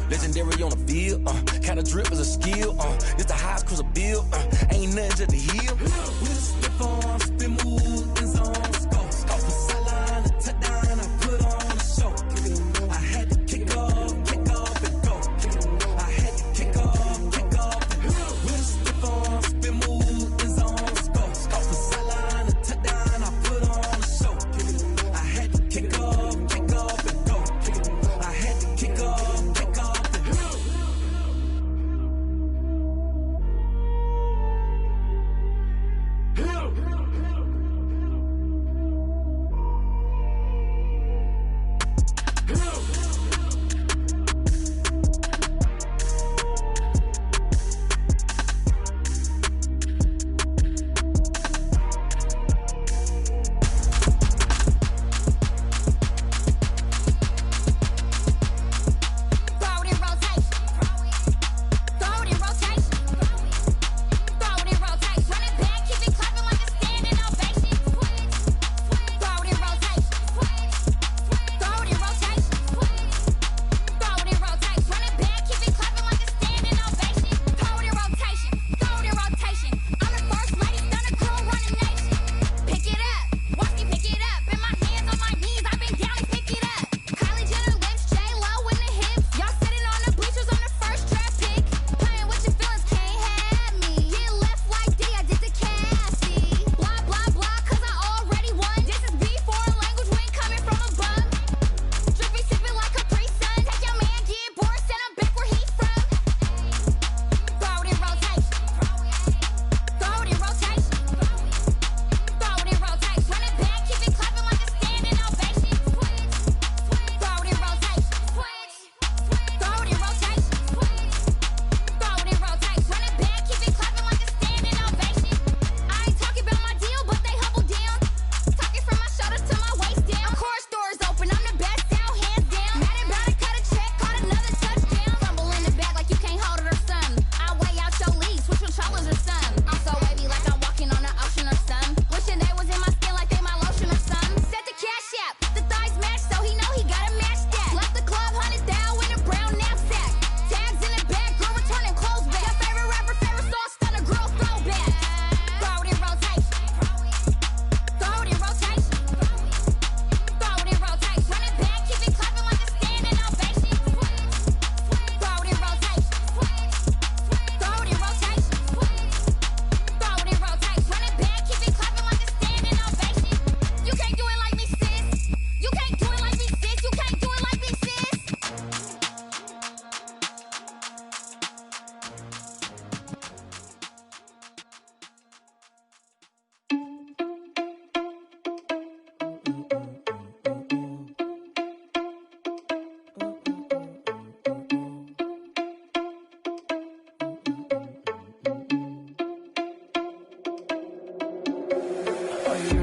[SPEAKER 7] Legendary on the field, kinda drip is a skill, it's the highest cruiser bill, ain't nothing to the hill.
[SPEAKER 10] We'll step on, spin, move, in zone, scope. Off the sideline, a touchdown, I put on a show. I had to kick off and go. I had to kick off and go. We'll step on, spin, move, in zone, scope. Off the sideline, a touchdown, I put on a show. I had to kick off and go. I had to kick off and go.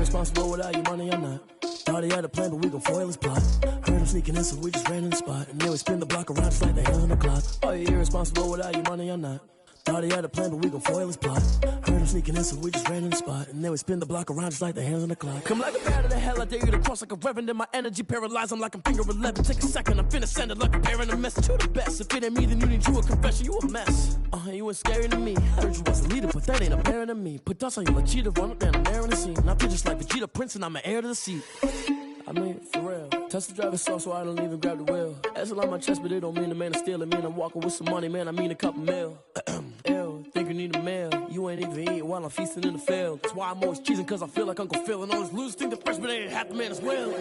[SPEAKER 15] irresponsible without your money or not. Thought he had a plan, but we gon' foil his plot. Heard him sneaking in, so we just ran in the spot. And then we spin the block around just like the hands on the clock. Are you irresponsible without your money or not? Thought he had a plan, but we gon' foil his plot. Heard him sneaking in, so we just ran in the spot. And then we spin the block around just like the hands on the clock. Come like a bat of the hell, I dare you to cross like a reverend. And my energy paralyzed, I'm like I'm finger 11. Take a second, I'm finna send it like a bear in a message. You the best, if it ain't me, then you need you a confession. You a mess, you ain't scary to me. Heard you was a leader, but that ain't apparent to me. Put dust on you like cheetah, run up down the air in the scene. And I feel just like Vegeta Prince, and I'm an heir to the seat. I mean, for real. Touch the driver's soft, so I don't even grab the wheel. That's on my chest, but it don't mean the man is stealing. Mean I'm walking with some money, man, I mean a couple mil. Ew, think you need a meal. You ain't even eating while I'm feasting in the field. That's why I'm always cheesing, cause I feel like Uncle Phil. And all those losers think the freshman ain't half the man as well.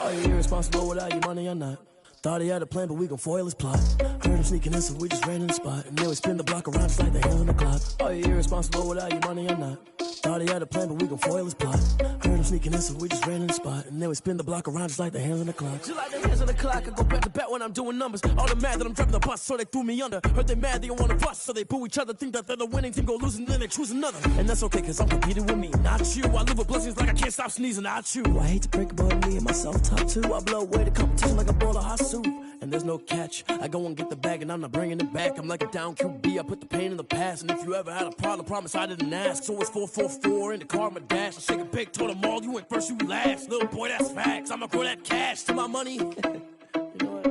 [SPEAKER 15] Are you irresponsible without your money or not? Thought he had a plan, but we gon' foil his plot. Heard him sneaking in, so we just ran in the spot. And then we spin the block around just like the hands on the clock. Are you irresponsible without your money or not? Thought he had a plan, but we gon' foil his plot. Heard him sneaking in, so we just ran in the spot. And then we spin the block around just like the hands on the clock. Just like the hands on the clock, I go back to back when I'm doing numbers. All the mad that I'm driving the bus, so they threw me under. Heard they mad, they don't wanna bust, so they boo each other. Think that they're the winning team, go losing, then they choose another. And that's okay, cause I'm competing with me, not you. I live with blessings like I can't stop sneezing, not you. I hate to break it, but me and myself top two. I blow away the competition like a bowl of hot soup. And there's no catch. I go and get the bag and I'm not bringing it back. I'm like a down QB, I put the pain in the past. And if you ever had a problem, promise I didn't ask. So it's 444 in the car, my dash. I shake a big, told them all, you went first, you last. Little boy, that's facts. I'ma grow that cash to my money. You know what?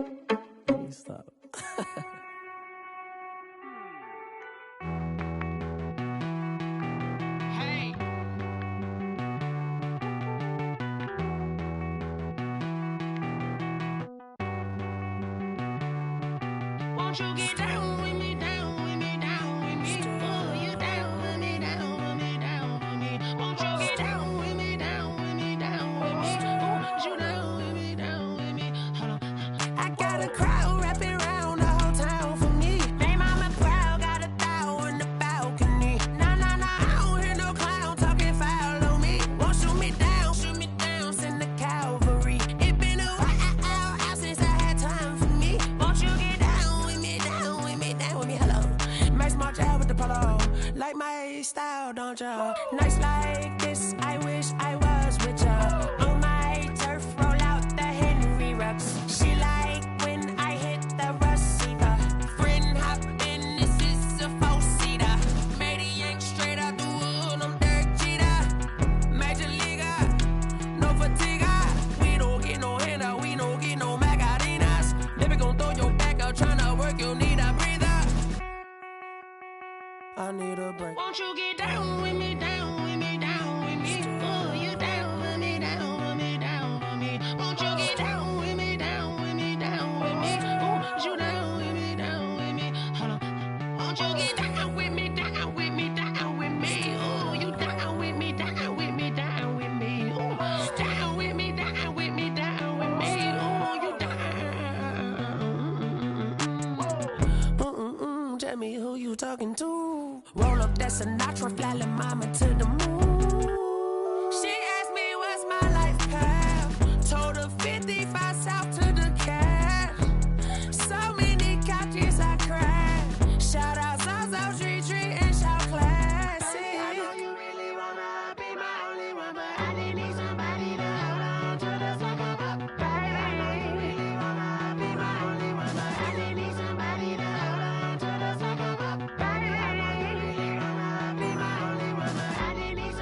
[SPEAKER 15] Let me stop.
[SPEAKER 6] Won't you get down with me, down with me, down with me? Oh, you down with me, down with me, down with me. Won't you get down with me, down with me, down with me? Oh, you down with me, down with me? Hold on. I got a crowd wrapping around the whole town for me. They mama proud, got a thou on the balcony. Nah, nah, nah, I don't hear no clown talking foul on me. Won't shoot me down, send the cavalry. It been a while since I had time for me. Won't you get down with me, hello. Max March out with the polo. Like my style, don't ya? Nights like this, I wish I was with ya. On my turf, roll out the Henry Rux. She like when I hit the receiver. Friend hop in, this is a four-seater. Made a yank straight out the wood, I'm Derek Jeter. Major leaguer, no fatigue. We don't get no handout, we don't get no Macarinas. Never gon' throw your back out, tryna work, you need a breather. I need a break. Won't you get down with me, down with me, down with me? Oh, you down with me, down with me, down with me? Won't you get down with me, down with me, down with me? Oh, you down with me, down with me? Hold on. Won't you get down with me, down with me, down with me? Oh, you down with me, down with me, down with me? Oh, down with me, down with me, down with me? Oh, you down. Tell me who you talking to. Roll up that Sinatra, fly la mama to the moon. She asked me what's my life path. Told her 55 south to the cat. So many couches I cried. Shout out South Street and shout classy. I know you really wanna be my only one, but I didn't need somebody to hold on to the sucker up. Baby, I know you really wanna be my only one, but I didn't need somebody to hold on to the sucker up. Baby, I know you really wanna be my only one, but I didn't need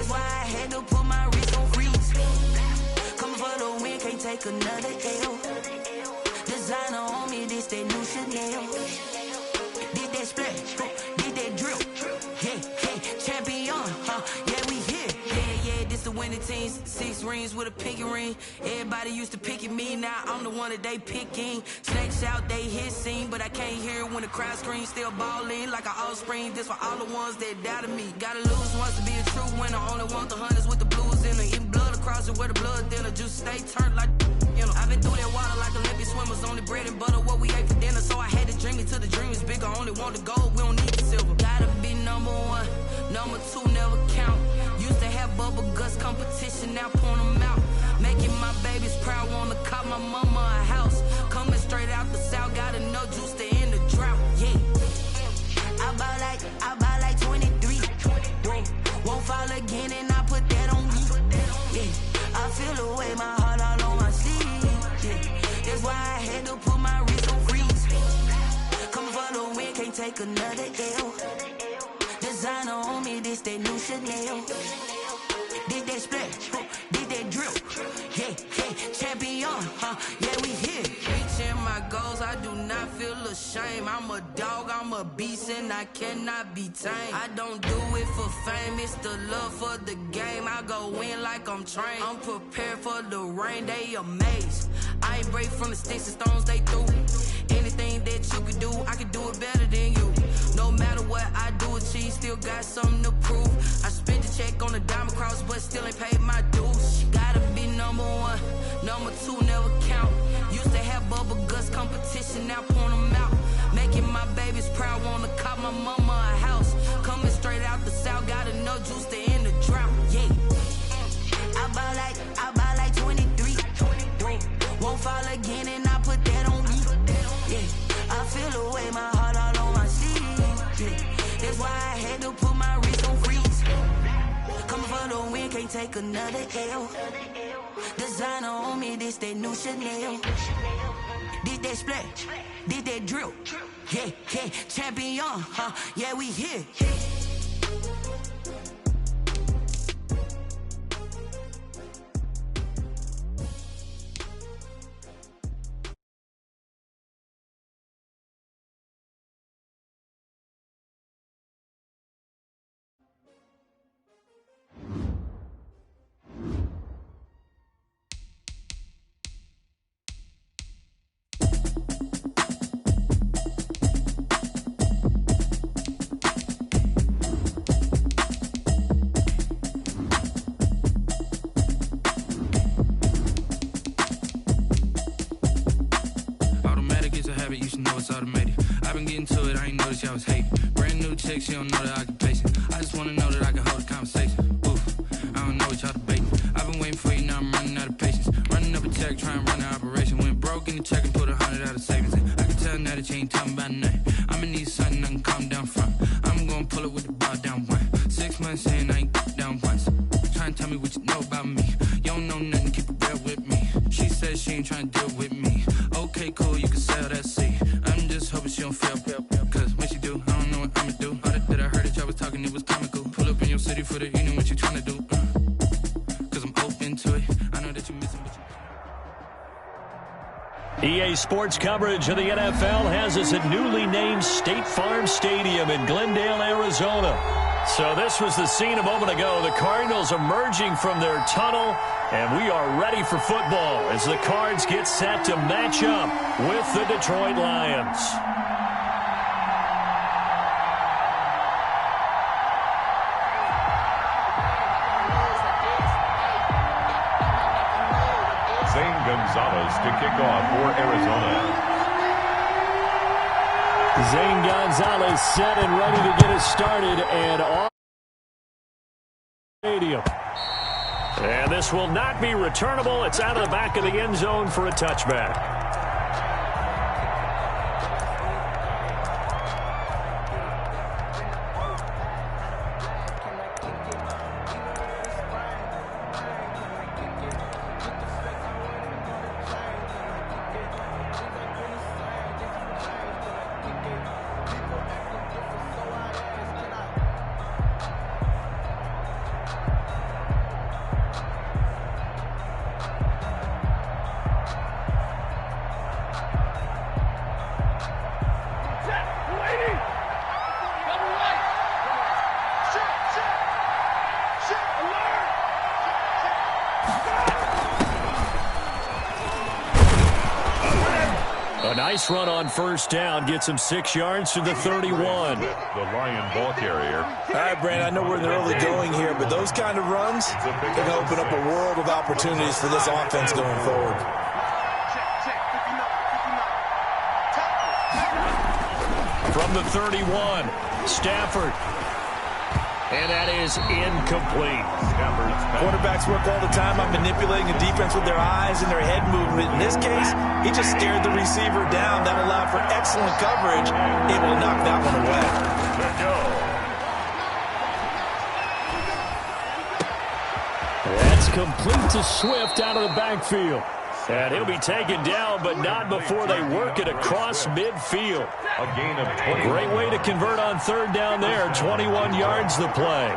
[SPEAKER 8] That's why I had to put my wrist on freeze. Coming for the win, can't take another L. Designer on me, this that new Chanel. Did that splash, did that drill. Yeah, champion, yeah, we here. Yeah, this the winning teams. 6 rings with a pinky ring. Everybody used to pick at me, now I'm the one that they picking. Snakes out, they hit scene, but I can't hear it when the crowd screams. Still ballin' like an offspring. This for all the ones that doubted me. Gotta lose once to be a true winner. Only want the hunters with the blues in it. Eating blood across it where the blood thinner. Juice stay turned like, you know. I've been through that water like Olympic swimmers. Only bread and butter what we ate for dinner. So I had to dream it till the dream is bigger. Only want the gold, we don't need the silver. Gotta be number 1, number 2 never count. Used to have bubble guts competition, now point them out. Making my babies proud, wanna cop my mama a house. Coming straight out the south, gotta know juice to end the drought. Yeah, I buy like 23. Won't fall again, and I put that on me. Yeah, I feel the way, my heart all on my sleeve. Yeah, that's why I had to put my wrist on freeze. Coming for the win, can't take another L. Designer on me, this that new Chanel. Did that splash, did that drill. Yeah, champion, yeah, we here. Reaching my goals, I do not feel ashamed. I'm a dog, I'm a beast, and I cannot be tamed. I don't do it for fame, it's the love for the game. I go in like I'm trained. I'm prepared for the rain, they amazed. I ain't break from the sticks and stones they threw. Anything that you could do, I could do it better than you. No matter what I do achieve, still got something to prove. I spent the check on the diamond cross, but still ain't paid my dues. Gotta be number 1, number 2 never count. Used to have bubble guts competition, now point them out. Making my babies proud, wanna cop my mama a house. Coming straight out the south, gotta know juice to end the drought. Yeah, I buy like 23. Won't fall again, and I put that on me. Yeah, I feel the way, my heart all on my sleeve. Yeah, that's why I had to put my wrist on freeze. Coming for the win, can't take another L. Designer on me, this that new Chanel. Did that splash, did that drill. Yeah, champion, yeah, we here.
[SPEAKER 13] You should know it's automated. I've been getting to it, I ain't noticed y'all was hating. Brand new chick, she don't know the occupation. I just wanna know that I can hold a conversation. Oof, I don't know what y'all debating. I've been waiting for you, now I'm running out of patience. Running up a check, trying to run an operation. Went broke in the check and put 100 out of savings in. I can tell now that you ain't talking about nothing. I'ma need something I can calm down from. I'm gonna pull it with the bar down 1. 6 months in, I ain't down once. Trying to tell me what you know about me. You don't know nothing, keep it real with me. She said she ain't trying to deal with me. Okay, cool, you can sell that seat. I'm just hoping she don't fail. Cause when she do, I don't know what I'ma do. All that I heard that y'all was talking, it was comical. Pull up in your city for the evening, what you trying to do? Cause I'm open to it. I know that you're missing, but
[SPEAKER 1] EA Sports coverage of the NFL has us at newly named State Farm Stadium in Glendale, Arizona. So this was the scene a moment ago. The Cardinals emerging from their tunnel, and we are ready for football as the Cards get set to match up with the Detroit Lions.
[SPEAKER 2] Zane Gonzalez to kick off for Arizona.
[SPEAKER 1] Zane Gonzalez set and ready to get us started and off stadium. And this will not be returnable. It's out of the back of the end zone for a touchback. A nice run on first down. Gets him 6 yards to the 31.
[SPEAKER 2] The Lion ball carrier.
[SPEAKER 3] All right, Brandon, I know we're in the early going here, but those kind of runs, they're going to open up a world of opportunities for this offense going forward.
[SPEAKER 1] From the 31, Stafford. And that is incomplete.
[SPEAKER 3] Quarterbacks work all the time on manipulating the defense with their eyes and their head movement. In this case, he just stared the receiver down. That allowed for excellent coverage, able to knock that one away.
[SPEAKER 2] Let go.
[SPEAKER 1] That's complete to Swift out of the backfield. And he'll be taken down, but not before they work it across midfield.
[SPEAKER 2] A gain of 20.
[SPEAKER 1] Great way to convert on third down there. 21 yards the play.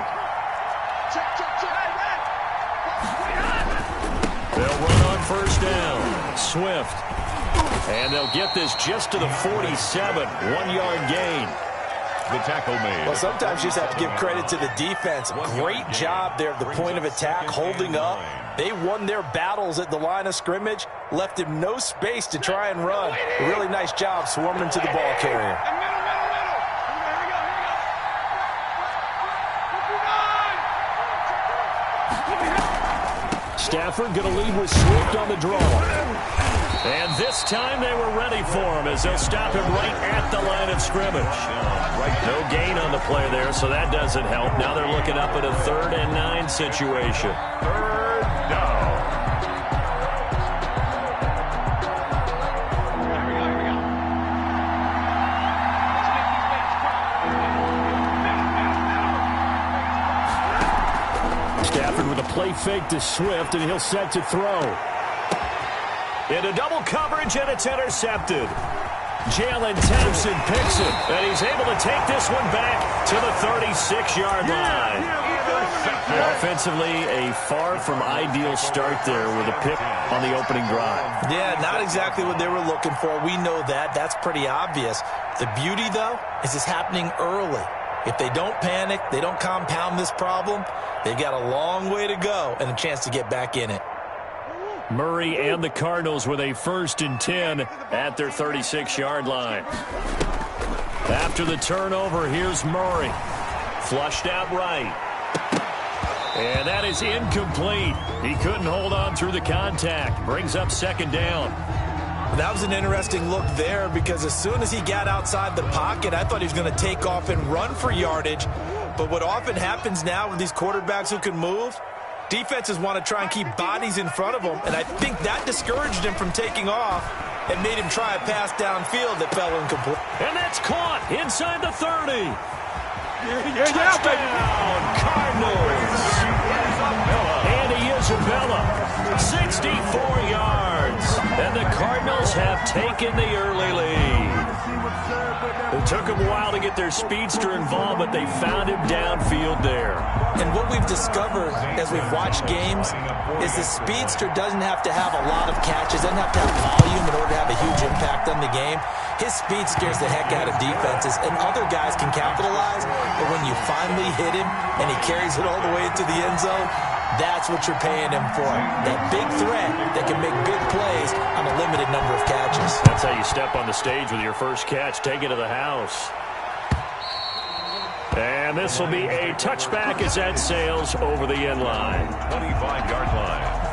[SPEAKER 1] They'll run on first down. Swift. And they'll get this just to the 47. 1-yard gain.
[SPEAKER 2] The tackle made.
[SPEAKER 3] Well, sometimes you just have to give credit to the defense. Great job there at the point of attack, holding up. They won their battles at the line of scrimmage, left him no space to try and run. A really nice job swarming to the ball carrier.
[SPEAKER 1] Stafford going to lead with Swift on the draw. And this time they were ready for him as they'll stop him right at the line of scrimmage. No gain on the play there, so that doesn't help. Now they're looking up at a 3rd and 9 situation.
[SPEAKER 2] 3rd down.
[SPEAKER 1] Stafford with a play fake to Swift, and he'll set to throw. Into double coverage, and it's intercepted. Jalen Thompson picks it, and he's able to take this one back to the 36-yard line. Offensively, a far from ideal start there with a pick on the opening drive.
[SPEAKER 3] Yeah, not exactly what they were looking for. We know that. That's pretty obvious. The beauty, though, is it's happening early. If they don't panic, they don't compound this problem, they've got a long way to go and a chance to get back in it.
[SPEAKER 1] Murray and the Cardinals with a 1st and 10 at their 36-yard line. After the turnover, here's Murray. Flushed out right. And that is incomplete. He couldn't hold on through the contact. Brings up 2nd down.
[SPEAKER 3] That was an interesting look there because as soon as he got outside the pocket, I thought he was going to take off and run for yardage. But what often happens now with these quarterbacks who can move, defenses want to try and keep bodies in front of them, and I think that discouraged him from taking off and made him try a pass downfield that fell incomplete.
[SPEAKER 1] And that's caught inside the 30. Touchdown, Cardinals. Andy Isabella, 64 yards. And the Cardinals have taken the early lead. It took them a while to get their speedster involved, but they found him downfield there.
[SPEAKER 3] And what we've discovered as we've watched games is the speedster doesn't have to have a lot of catches, doesn't have to have volume in order to have a huge impact on the game. His speed scares the heck out of defenses, and other guys can capitalize, but when you finally hit him and he carries it all the way into the end zone, that's what you're paying him for. That big threat that can make big plays on a limited number of catches.
[SPEAKER 1] That's how you step on the stage with your first catch. Take it to the house. And this will be a touchback as that sails over the end line.
[SPEAKER 2] 25-yard line.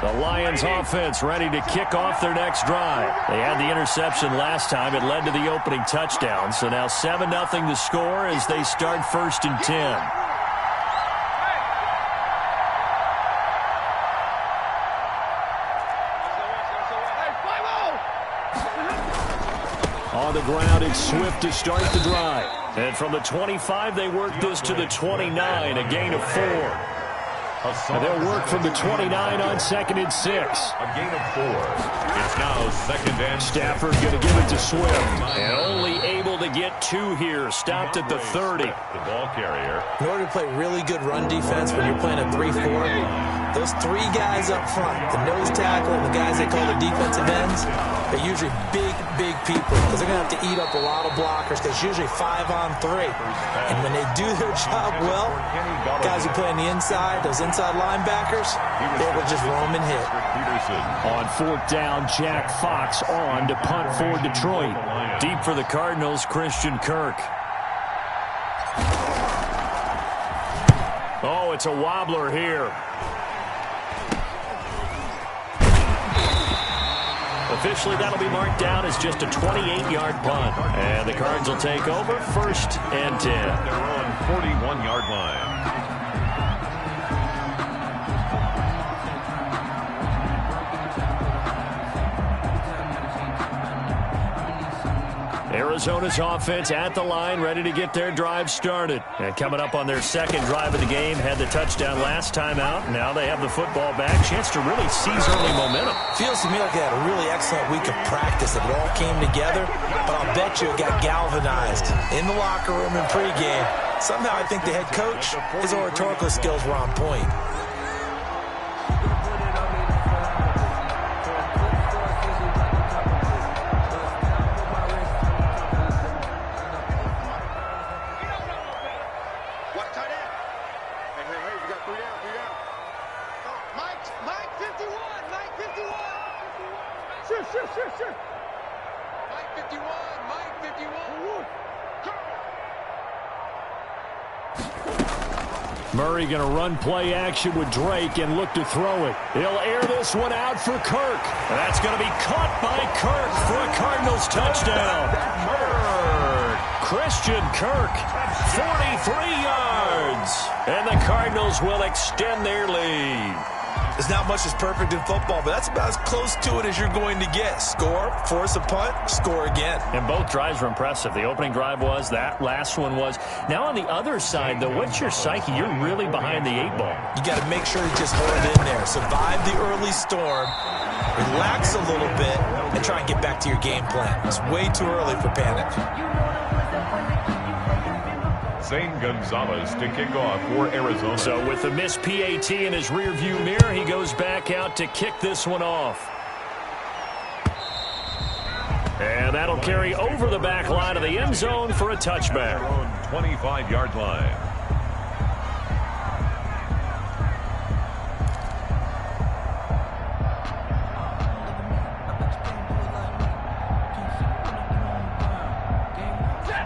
[SPEAKER 1] The Lions offense ready to kick off their next drive. They had the interception last time. It led to the opening touchdown. So now 7-0 to score as they start 1st and 10. On the ground, it's Swift to start the drive. And from the 25, they work this to the 29, a gain of 4. And they'll work from the 29 on 2nd and 6.
[SPEAKER 2] A gain of 4. It's now 2nd and 6.
[SPEAKER 1] Stafford going to give it to Swift. And only able to get 2 here. Stopped at the 30.
[SPEAKER 2] The ball carrier.
[SPEAKER 3] In order to play really good run defense when you're playing a 3-4, those 3 guys up front, the nose tackle and the guys they call the defensive ends, they're usually big people because they're going to have to eat up a lot of blockers because it's usually 5-on-3. And when they do their job well, guys who play on the inside, those inside inside linebackers, they were just roaming hit.
[SPEAKER 1] On 4th down, Jack Fox on to punt for Detroit. Deep for the Cardinals, Christian Kirk. Oh, it's a wobbler here. Officially, that'll be marked down as just a 28-yard punt. And the Cards will take over 1st and 10.
[SPEAKER 2] They're on 41-yard line.
[SPEAKER 1] Arizona's offense at the line, ready to get their drive started. And coming up on their second drive of the game, had the touchdown last time out. Now they have the football back. Chance to really seize early momentum.
[SPEAKER 3] Feels to me like they had a really excellent week of practice. It all came together, but I'll bet you it got galvanized in the locker room in pregame. Somehow I think the head coach, his oratorical skills were on point.
[SPEAKER 1] Murray going to run play action with Drake and look to throw it. He'll air this one out for Kirk. And that's going to be caught by Kirk for a Cardinals touchdown. Christian Kirk, 43 yards. And the Cardinals will extend their lead.
[SPEAKER 3] There's not much that's perfect in football, but that's about as close to it as you're going to get. Score, force a punt, score again.
[SPEAKER 1] And both drives were impressive. The opening drive was, that last one was. Now on the other side, though, what's your psyche? You're really behind the 8 ball.
[SPEAKER 3] You got to make sure to just hold in there. Survive the early storm, relax a little bit, and try and get back to your game plan. It's way too early for panic.
[SPEAKER 2] Zane Gonzalez to kick off for Arizona.
[SPEAKER 1] So with the missed PAT in his rearview mirror, he goes back out to kick this one off. And that'll carry over the back line of the end zone for a touchback.
[SPEAKER 2] 25-yard line.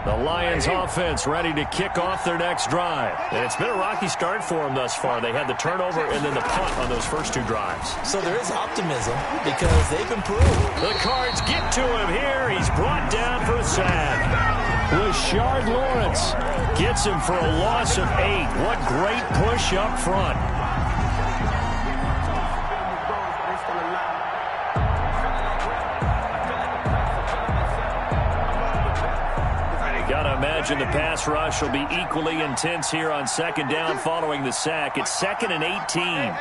[SPEAKER 1] The Lions offense ready to kick off their next drive. And it's been a rocky start for them thus far. They had the turnover and then the punt on those first 2 drives.
[SPEAKER 3] So there is optimism because they've improved.
[SPEAKER 1] The Cards get to him here. He's brought down for a sack. Rashard Lawrence gets him for a loss of 8. What great push up front. Imagine the pass rush will be equally intense here on 2nd down following the sack. It's 2nd and 18.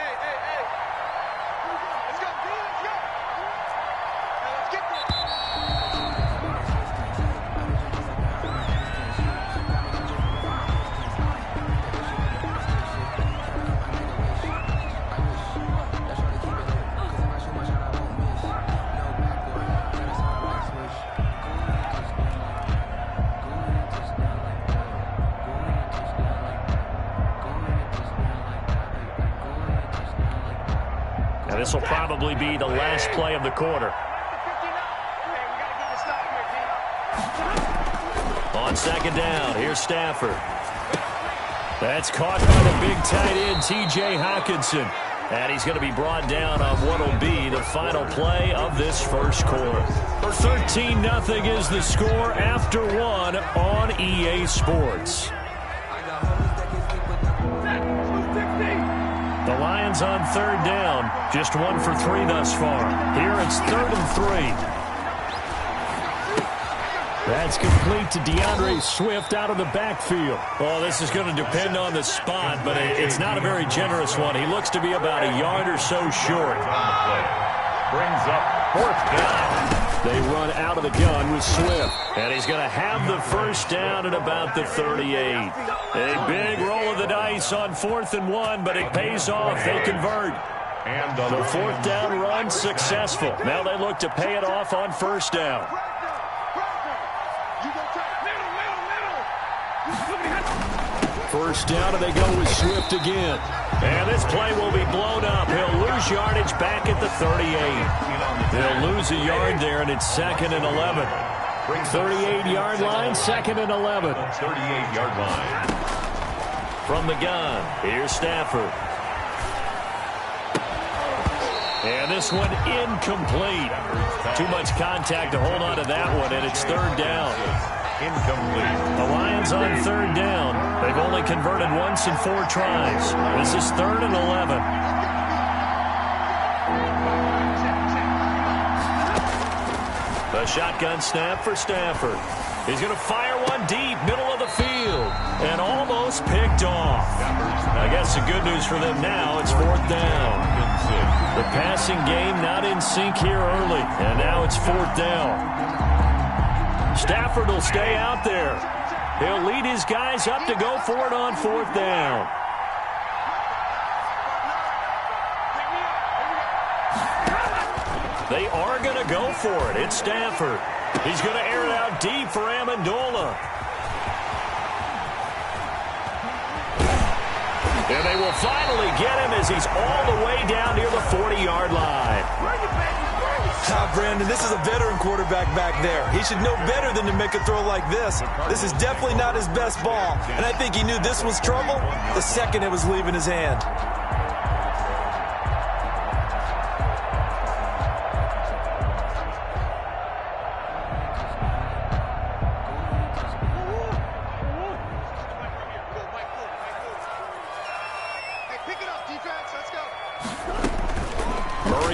[SPEAKER 1] This will probably be the last play of the quarter. On 2nd down, here's Stafford. That's caught by the big tight end, T.J. Hockenson. And he's going to be brought down on what will be the final play of this first quarter. 13-0 is the score after 1 on EA Sports. The Lions on 3rd down, just 1 for 3 thus far. Here it's 3rd and 3. That's complete to DeAndre Swift out of the backfield. Well, this is going to depend on the spot, but it's not a very generous one. He looks to be about a yard or so short.
[SPEAKER 2] Brings up 4th down.
[SPEAKER 1] They run out of the gun with Swift. And he's going to have the first down at about the 38. A big roll of the dice on 4th and 1, but it pays off. They convert.
[SPEAKER 2] And
[SPEAKER 1] the 4th down run successful. Now they look to pay it off on 1st down. first down, and they go with Swift again. And this play will be blown up. He'll lose yardage back at the 38. They'll lose a yard there, and it's 2nd and 11. 38-yard line, 2nd and 11.
[SPEAKER 2] 38-yard line.
[SPEAKER 1] From the gun, here's Stafford. And this one incomplete. Too much contact to hold on to that one, and it's 3rd down.
[SPEAKER 2] Incomplete.
[SPEAKER 1] The Lions on 3rd down. They've only converted once in 4 tries. This is 3rd and 11. The shotgun snap for Stafford. He's going to fire one deep, middle of the field, and almost picked off. I guess the good news for them now, it's 4th down. The passing game not in sync here early, and now it's 4th down. Stafford will stay out there. He'll lead his guys up to go for it on 4th down. They are going to go for it. It's Stafford. He's going to air it out deep for Amendola. And they will finally get him as he's all the way down near the 40-yard line.
[SPEAKER 3] Brandon, this is a veteran quarterback back there. He should know better than to make a throw like this. This is definitely not his best ball. And I think he knew this was trouble the second it was leaving his hand.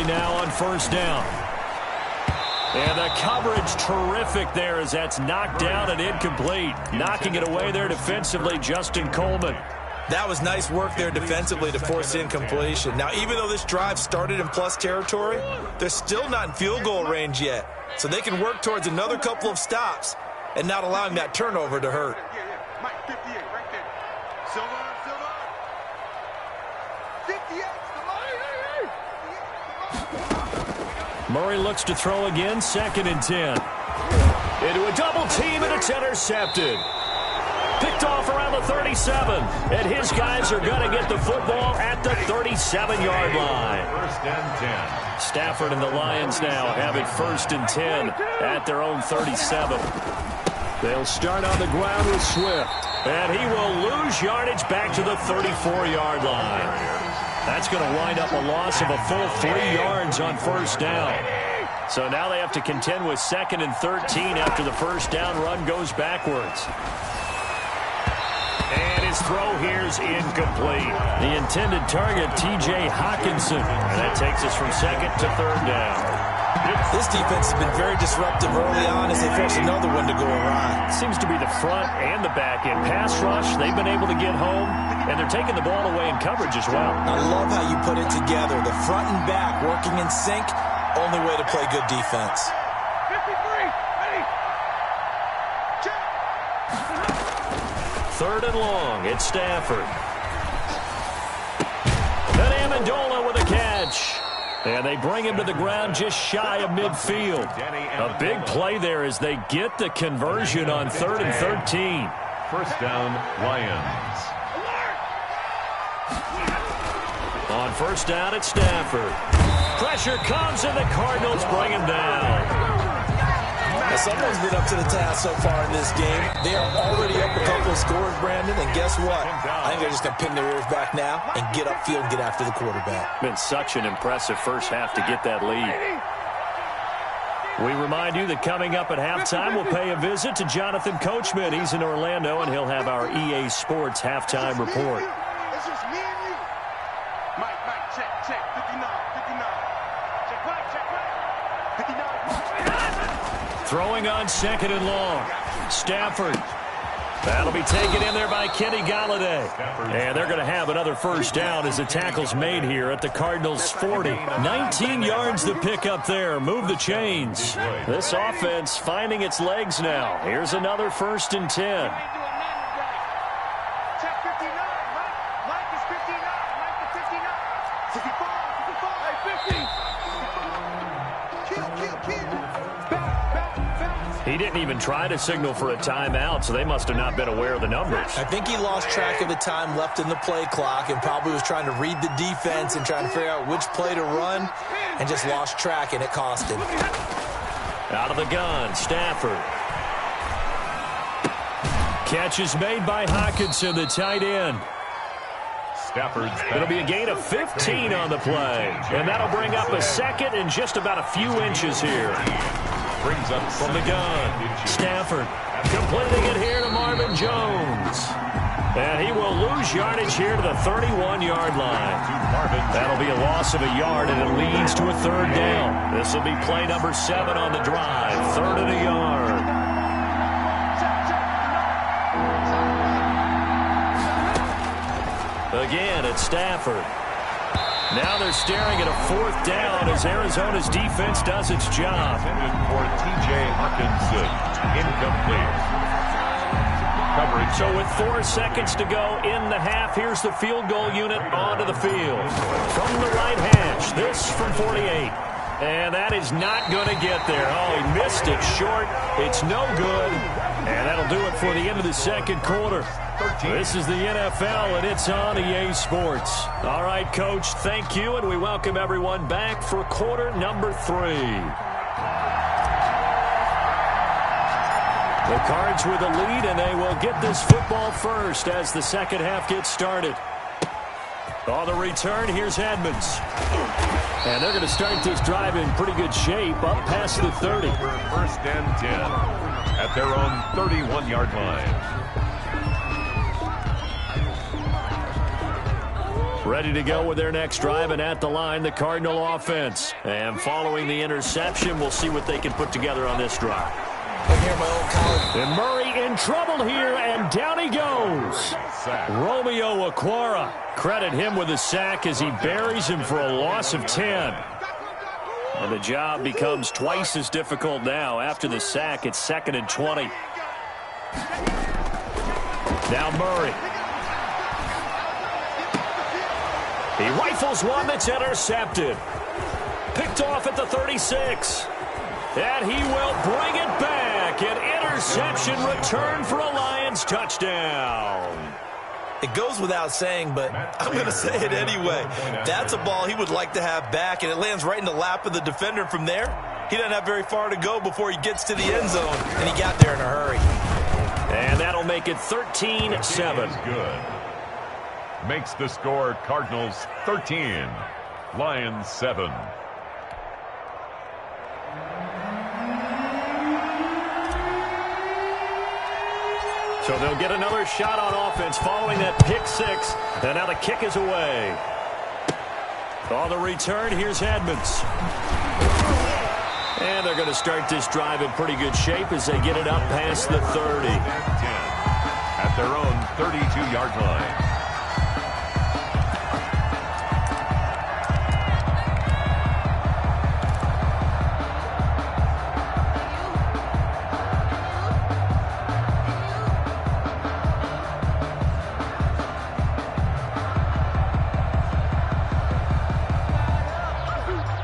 [SPEAKER 1] Now on 1st down. And the coverage terrific there as that's knocked down and incomplete. Knocking it away there defensively, Justin Coleman.
[SPEAKER 3] That was nice work there defensively to force incompletion. Now, even though this drive started in plus territory, they're still not in field goal range yet. So they can work towards another couple of stops and not allowing that turnover to hurt.
[SPEAKER 16] Mike, 58, right there. Silva. 58.
[SPEAKER 1] Murray looks to throw again, 2nd and 10. Into a double team, and it's intercepted. Picked off around the 37, and his guys are going to get the football at the 37-yard line.
[SPEAKER 2] 1st and 10.
[SPEAKER 1] Stafford and the Lions now have it 1st and 10 at their own 37. They'll start on the ground with Swift, and he will lose yardage back to the 34-yard line. That's going to wind up a loss of a full 3 yards on 1st down. So now they have to contend with 2nd and 13 after the 1st down run goes backwards. And his throw here is incomplete. The intended target, T.J. Hawkinson. And that takes us from 2nd to 3rd down.
[SPEAKER 3] This defense has been very disruptive early on as they force another one to go awry.
[SPEAKER 1] Seems to be the front and the back end. Pass rush, they've been able to get home, and they're taking the ball away in coverage as well.
[SPEAKER 3] I love how you put it together. The front and back working in sync, only way to play good defense.
[SPEAKER 16] 53, ready.
[SPEAKER 1] 3rd and long, it's Stafford. And Amendola with a catch. And they bring him to the ground just shy of midfield. A big play there as they get the conversion on 3rd and 13.
[SPEAKER 2] 1st down, Lions.
[SPEAKER 1] On 1st down, it's Stafford. Pressure comes, and the Cardinals bring him down.
[SPEAKER 3] Now, someone's been up to the task so far in this game. They are already up a couple of scores, Brandon, and guess what? I think they're just going to pin their ears back now and get upfield and get after the quarterback.
[SPEAKER 1] Been such an impressive first half to get that lead. We remind you that coming up at halftime, we'll pay a visit to Jonathan Coachman. He's in Orlando, and he'll have our EA Sports halftime report.
[SPEAKER 16] It's just me and you. Mike, check, 59. Check right. 59.
[SPEAKER 1] Throwing on 2nd and long. Stafford. That'll be taken in there by Kenny Galladay. And they're going to have another 1st down as the tackle's made here at the Cardinals' 40. 19 yards to pick up there. Move the chains. This offense finding its legs now. Here's another 1st and 10.
[SPEAKER 16] Check 59. Mike is 59. Mike is 59. 55. Hey, 50. Kill. Back.
[SPEAKER 1] He didn't even try to signal for a timeout, so they must have not been aware of the numbers.
[SPEAKER 3] I think he lost track of the time left in the play clock and probably was trying to read the defense and trying to figure out which play to run and just lost track, and it cost him.
[SPEAKER 1] Out of the gun, Stafford. Catch is made by Hawkinson, the tight end. It'll be a gain of 15 on the play, and that'll bring up a second and just about a few inches here.
[SPEAKER 2] Brings up
[SPEAKER 1] from the gun. Stafford completing it here to Marvin Jones. And he will lose yardage here to the 31-yard line. That'll be a loss of a yard, and it leads to a third down. This will be play number 7 on the drive. 3rd and a yard. Again, it's Stafford. Now they're staring at a 4th down as Arizona's defense does its job.
[SPEAKER 2] For T.J. Hawkinson, incomplete. Coverage.
[SPEAKER 1] So with 4 seconds to go in the half, here's the field goal unit onto the field. From the right hash, this from 48. And that is not going to get there. Oh, he missed it short. It's no good. And that'll do it for the end of the second quarter. This is the NFL, and it's on EA Sports. All right, Coach, thank you, and we welcome everyone back for quarter number 3. The Cards with the lead, and they will get this football first as the second half gets started. On the return, here's Edmonds. And they're going to start this drive in pretty good shape, up past the 30.
[SPEAKER 2] 1st and 10 at their own 31-yard line.
[SPEAKER 1] Ready to go with their next drive, and at the line, the Cardinal offense. And following the interception, we'll see what they can put together on this drive. And Murray in trouble here, and down he goes. Romeo Okwara. Credit him with a sack as he buries him for a loss of 10. And the job becomes twice as difficult now. After the sack, it's 2nd and 20. Now Murray. He rifles one that's intercepted. Picked off at the 36. And he will bring it back. An interception return for a Lions touchdown.
[SPEAKER 3] It goes without saying, but I'm going to say it anyway. That's a ball he would like to have back, and it lands right in the lap of the defender from there. He doesn't have very far to go before he gets to the end zone, and he got there in a hurry.
[SPEAKER 1] And that'll make it 13-7.
[SPEAKER 2] Good. Makes the score Cardinals 13, Lions 7.
[SPEAKER 1] So they'll get another shot on offense following that pick 6. And now the kick is away. On the return, here's Edmonds. And they're going to start this drive in pretty good shape as they get it up past the 30.
[SPEAKER 2] At their own 32-yard line.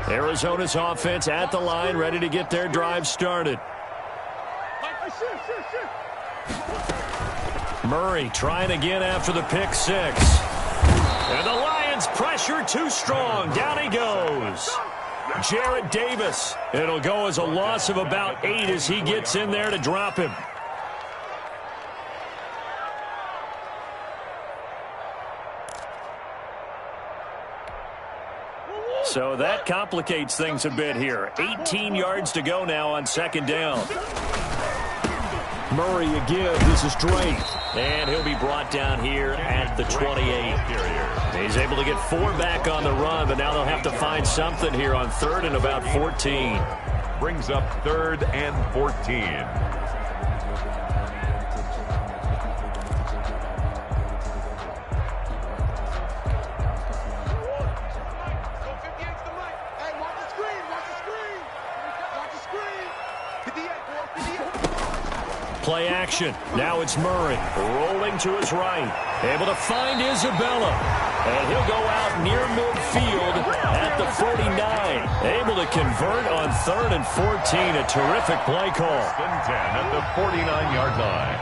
[SPEAKER 1] Arizona's offense at the line, ready to get their drive started. Murray trying again after the pick 6. And the Lions pressure too strong. Down he goes. Jarrett Davis. It'll go as a loss of about 8 as he gets in there to drop him. So that complicates things a bit here. 18 yards to go now on 2nd down. Murray again. This is Drake. And he'll be brought down here at the 28. He's able to get 4 back on the run, but now they'll have to find something here on 3rd and about 14.
[SPEAKER 2] Brings up 3rd and 14.
[SPEAKER 1] Play action. Now it's Murray rolling to his right. Able to find Isabella. And he'll go out near midfield. midfield at the 49. Able to convert on 3rd and 14. A terrific play call.
[SPEAKER 2] 10 at the 49-yard line.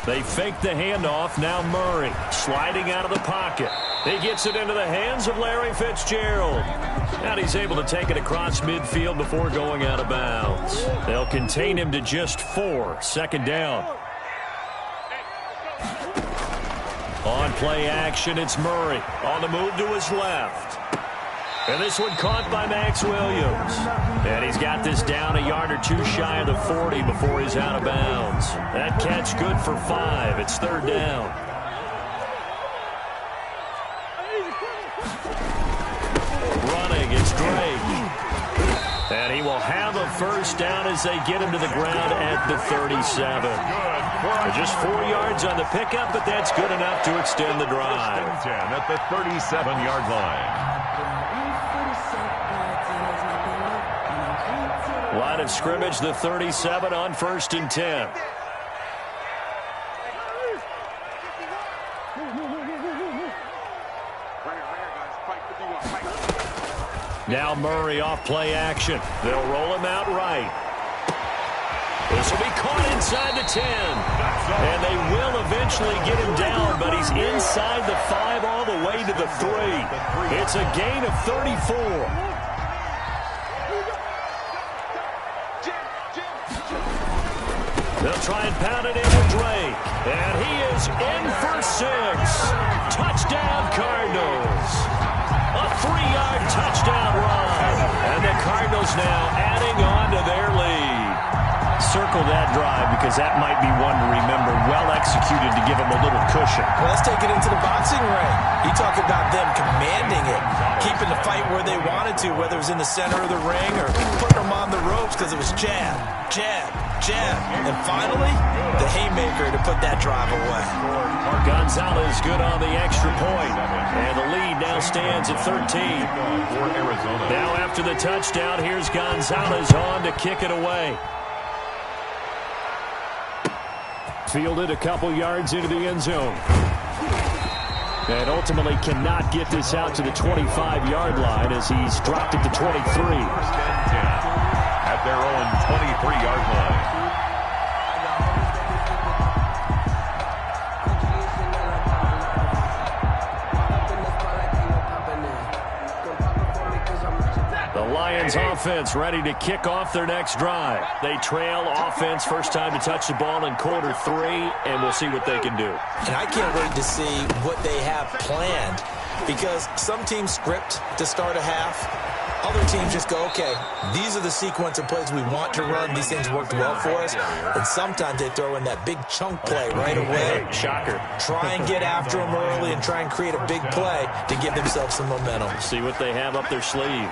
[SPEAKER 1] They fake the handoff. Now Murray sliding out of the pocket. He gets it into the hands of Larry Fitzgerald. And he's able to take it across midfield before going out of bounds. They'll contain him to just 4. 2nd down. On play action, it's Murray. On the move to his left. And this one caught by Max Williams. And he's got this down a yard or 2 shy of the 40 before he's out of bounds. That catch good for 5. It's 3rd down. Running, it's Drake. And he will have a 1st down as they get him to the ground at the 37. Just 4 yards on the pickup, but that's good enough to extend the drive.
[SPEAKER 2] 10 at the 37-yard line.
[SPEAKER 1] Line of scrimmage, the 37 on 1st and 10. Now Murray off play action. They'll roll him out right. This will be caught inside the 10. And they will eventually get him down, but he's inside the 5 all the way to the 3. It's a gain of 34. They'll try and pound it into Drake. And he is in for 6. Touchdown, Cardinals. A 3-yard touchdown run. And the Cardinals now adding on to their lead. Circle that drive because that might be one to remember. Well executed to give them a little cushion.
[SPEAKER 3] Well, let's take it into the boxing ring. You talk about them commanding it, keeping the fight where they wanted to, whether it was in the center of the ring or putting them on the ropes because it was jab, jab, jab. And finally, the haymaker to put that drive away.
[SPEAKER 1] Gonzalez good on the extra point. And the lead now stands at 13. Now after the touchdown, here's Gonzalez on to kick it away. Fielded a couple yards into the end zone. And ultimately cannot get this out to the 25-yard line as he's dropped it to 23.
[SPEAKER 2] At their own 23-yard line.
[SPEAKER 1] Lions offense ready to kick off their next drive. They trail offense, first time to touch the ball in quarter 3, and we'll see what they can do.
[SPEAKER 3] And I can't wait to see what they have planned because some teams script to start a half. Other teams just go, okay, these are the sequence of plays we want to run. These things worked well for us. And sometimes they throw in that big chunk play right away.
[SPEAKER 1] Shocker.
[SPEAKER 3] Try and get after them early and try and create a big play to give themselves some momentum.
[SPEAKER 1] See what they have up their sleeve.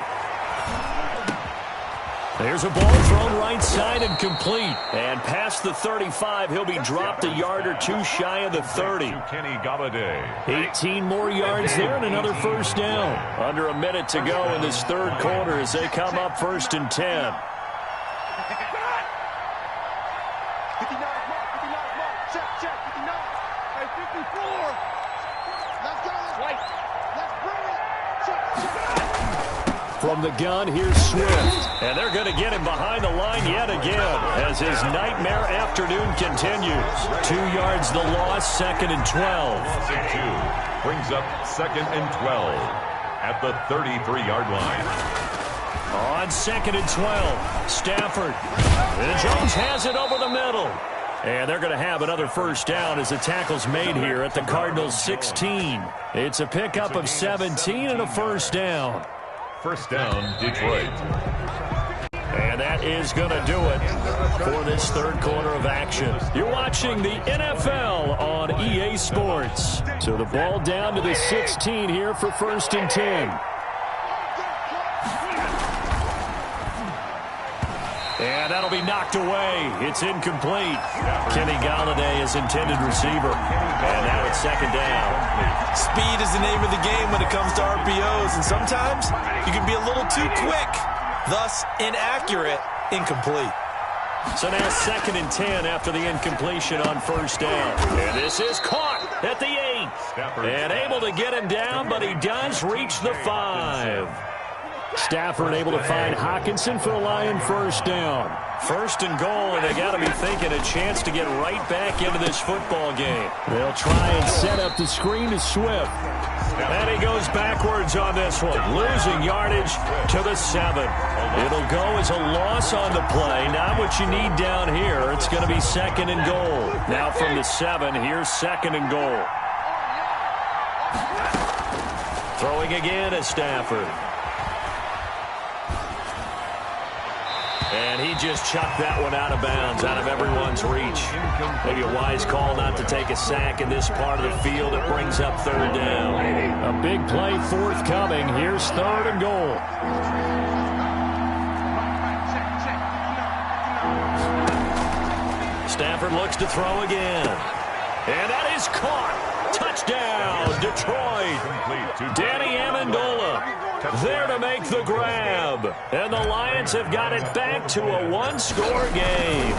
[SPEAKER 1] There's a ball thrown right side and complete. And past the 35, he'll be dropped a yard or 2 shy of the 30.
[SPEAKER 2] Kenny Galladay.
[SPEAKER 1] 18 more yards there and another 1st down. Under a minute to go in this 3rd quarter as they come up 1st and 10.
[SPEAKER 16] 59 mark, check, 59. Hey, 54. Let's go, let's bring it. Check.
[SPEAKER 1] From the gun, here's Swift. And they're going to get him behind the line yet again as his nightmare afternoon continues. 2 yards the loss, 2nd and 12.
[SPEAKER 2] Brings up 2nd and 12 at the 33-yard line.
[SPEAKER 1] On 2nd and 12, Stafford. And Jones has it over the middle. And they're going to have another 1st down as the tackle's made here at the Cardinals 16. It's a pickup of 17 and a 1st down.
[SPEAKER 2] 1st down, Detroit.
[SPEAKER 1] And that is going to do it for this 3rd quarter of action. You're watching the NFL on EA Sports. So the ball down to the 16 here for 1st and 10. And that'll be knocked away. It's incomplete. Kenny Galladay is intended receiver. And now it's 2nd down.
[SPEAKER 3] Speed is the name of the game when it comes to RPOs. And sometimes you can be a little too quick. Thus, inaccurate, incomplete.
[SPEAKER 1] So now 2nd and 10 after the incompletion on first down. And this is caught at the 8. And able to get him down, but he does reach the 5. Stafford able to find Hockenson for the Lion first down. 1st and goal, and they got to be thinking a chance to get right back into this football game. They'll try and set up the screen to Swift. And he goes backwards on this one, losing yardage to the 7. It'll go as a loss on the play. Not what you need down here. It's going to be 2nd and goal. Now from the 7, here's 2nd and goal. Throwing again is Stafford. And he just chucked that one out of bounds, out of everyone's reach. Maybe a wise call not to take a sack in this part of the field. It brings up 3rd down. A big play forthcoming. Here's 3rd and goal. Stafford looks to throw again. And that is caught. Touchdown, Detroit. Danny Amendola there to make the grab. And the Lions have got it back to a 1-score game.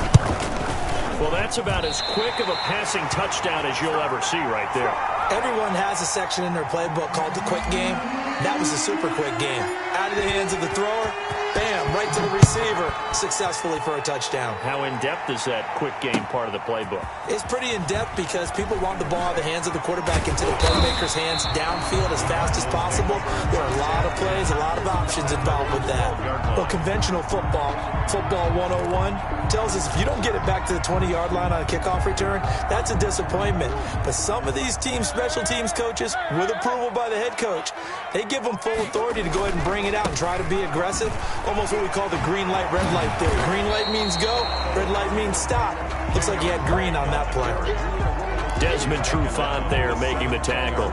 [SPEAKER 1] Well, that's about as quick of a passing touchdown as you'll ever see right there.
[SPEAKER 3] Everyone has a section in their playbook called the quick game. That was a super quick game. Out of the hands of the thrower, bam, right to the receiver, successfully for a touchdown.
[SPEAKER 1] How in-depth is that quick game part of the playbook?
[SPEAKER 3] It's pretty in-depth because people want the ball out of the hands of the quarterback into the playmaker's hands downfield as fast as possible. There are a lot of plays, a lot of options involved with that. But conventional football 101, tells us if you don't get it back to the 20-yard line on a kickoff return, that's a disappointment. But some of these teams, special teams coaches, with approval by the head coach, they give them full authority to go ahead and bring it out and try to be aggressive. Almost what we call the green light, red light theory. Green light means go, red light means stop. Looks like he had green on that play.
[SPEAKER 1] Desmond Trufant there making the tackle.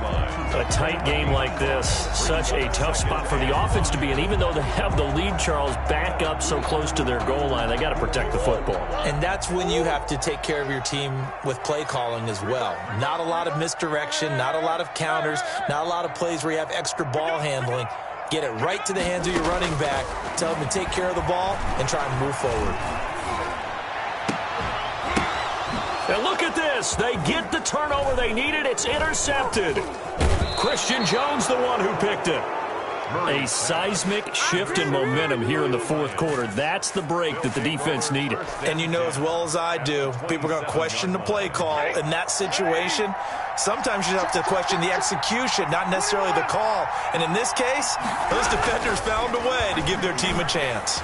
[SPEAKER 1] A tight game like this, such a tough spot for the offense to be in. Even though they have the lead, Charles, back up so close to their goal line, they got to protect the football.
[SPEAKER 3] And that's when you have to take care of your team with play calling as well. Not a lot of misdirection, not a lot of counters, not a lot of plays where you have extra ball handling. Get it right to the hands of your running back, tell them to take care of the ball, and try and move forward.
[SPEAKER 1] And look at this. They get the turnover they needed. It's intercepted. Christian Jones, the one who picked it. A seismic shift in momentum here in the 4th quarter. That's the break that the defense needed.
[SPEAKER 3] And you know as well as I do, people are going to question the play call in that situation. Sometimes you have to question the execution, not necessarily the call. And in this case, those defenders found a way to give their team a chance.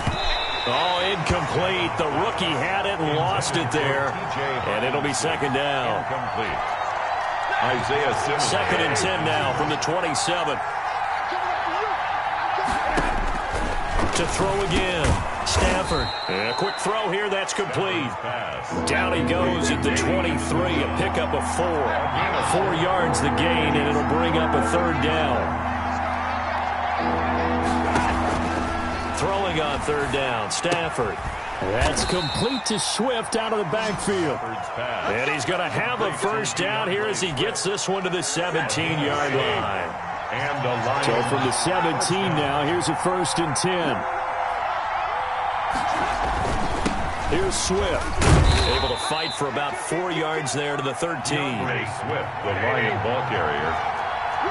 [SPEAKER 1] Oh, incomplete. The rookie had it and lost it there. And it'll be 2nd down.
[SPEAKER 2] Isaiah Simmons.
[SPEAKER 1] 2nd and 10 now from the 27. To throw again. Stafford. A quick throw here. That's complete. Down he goes at the 23. A pickup of 4. 4 yards the gain, and it'll bring up a 3rd down. Throwing on 3rd down, Stafford. That's complete to Swift out of the backfield. And he's going to have a first down here as he gets this one to the 17-yard line. So from the 17 now, here's a 1st and 10. Here's Swift. Able to fight for about 4 yards there to the 13.
[SPEAKER 2] Swift, the Lion ball carrier.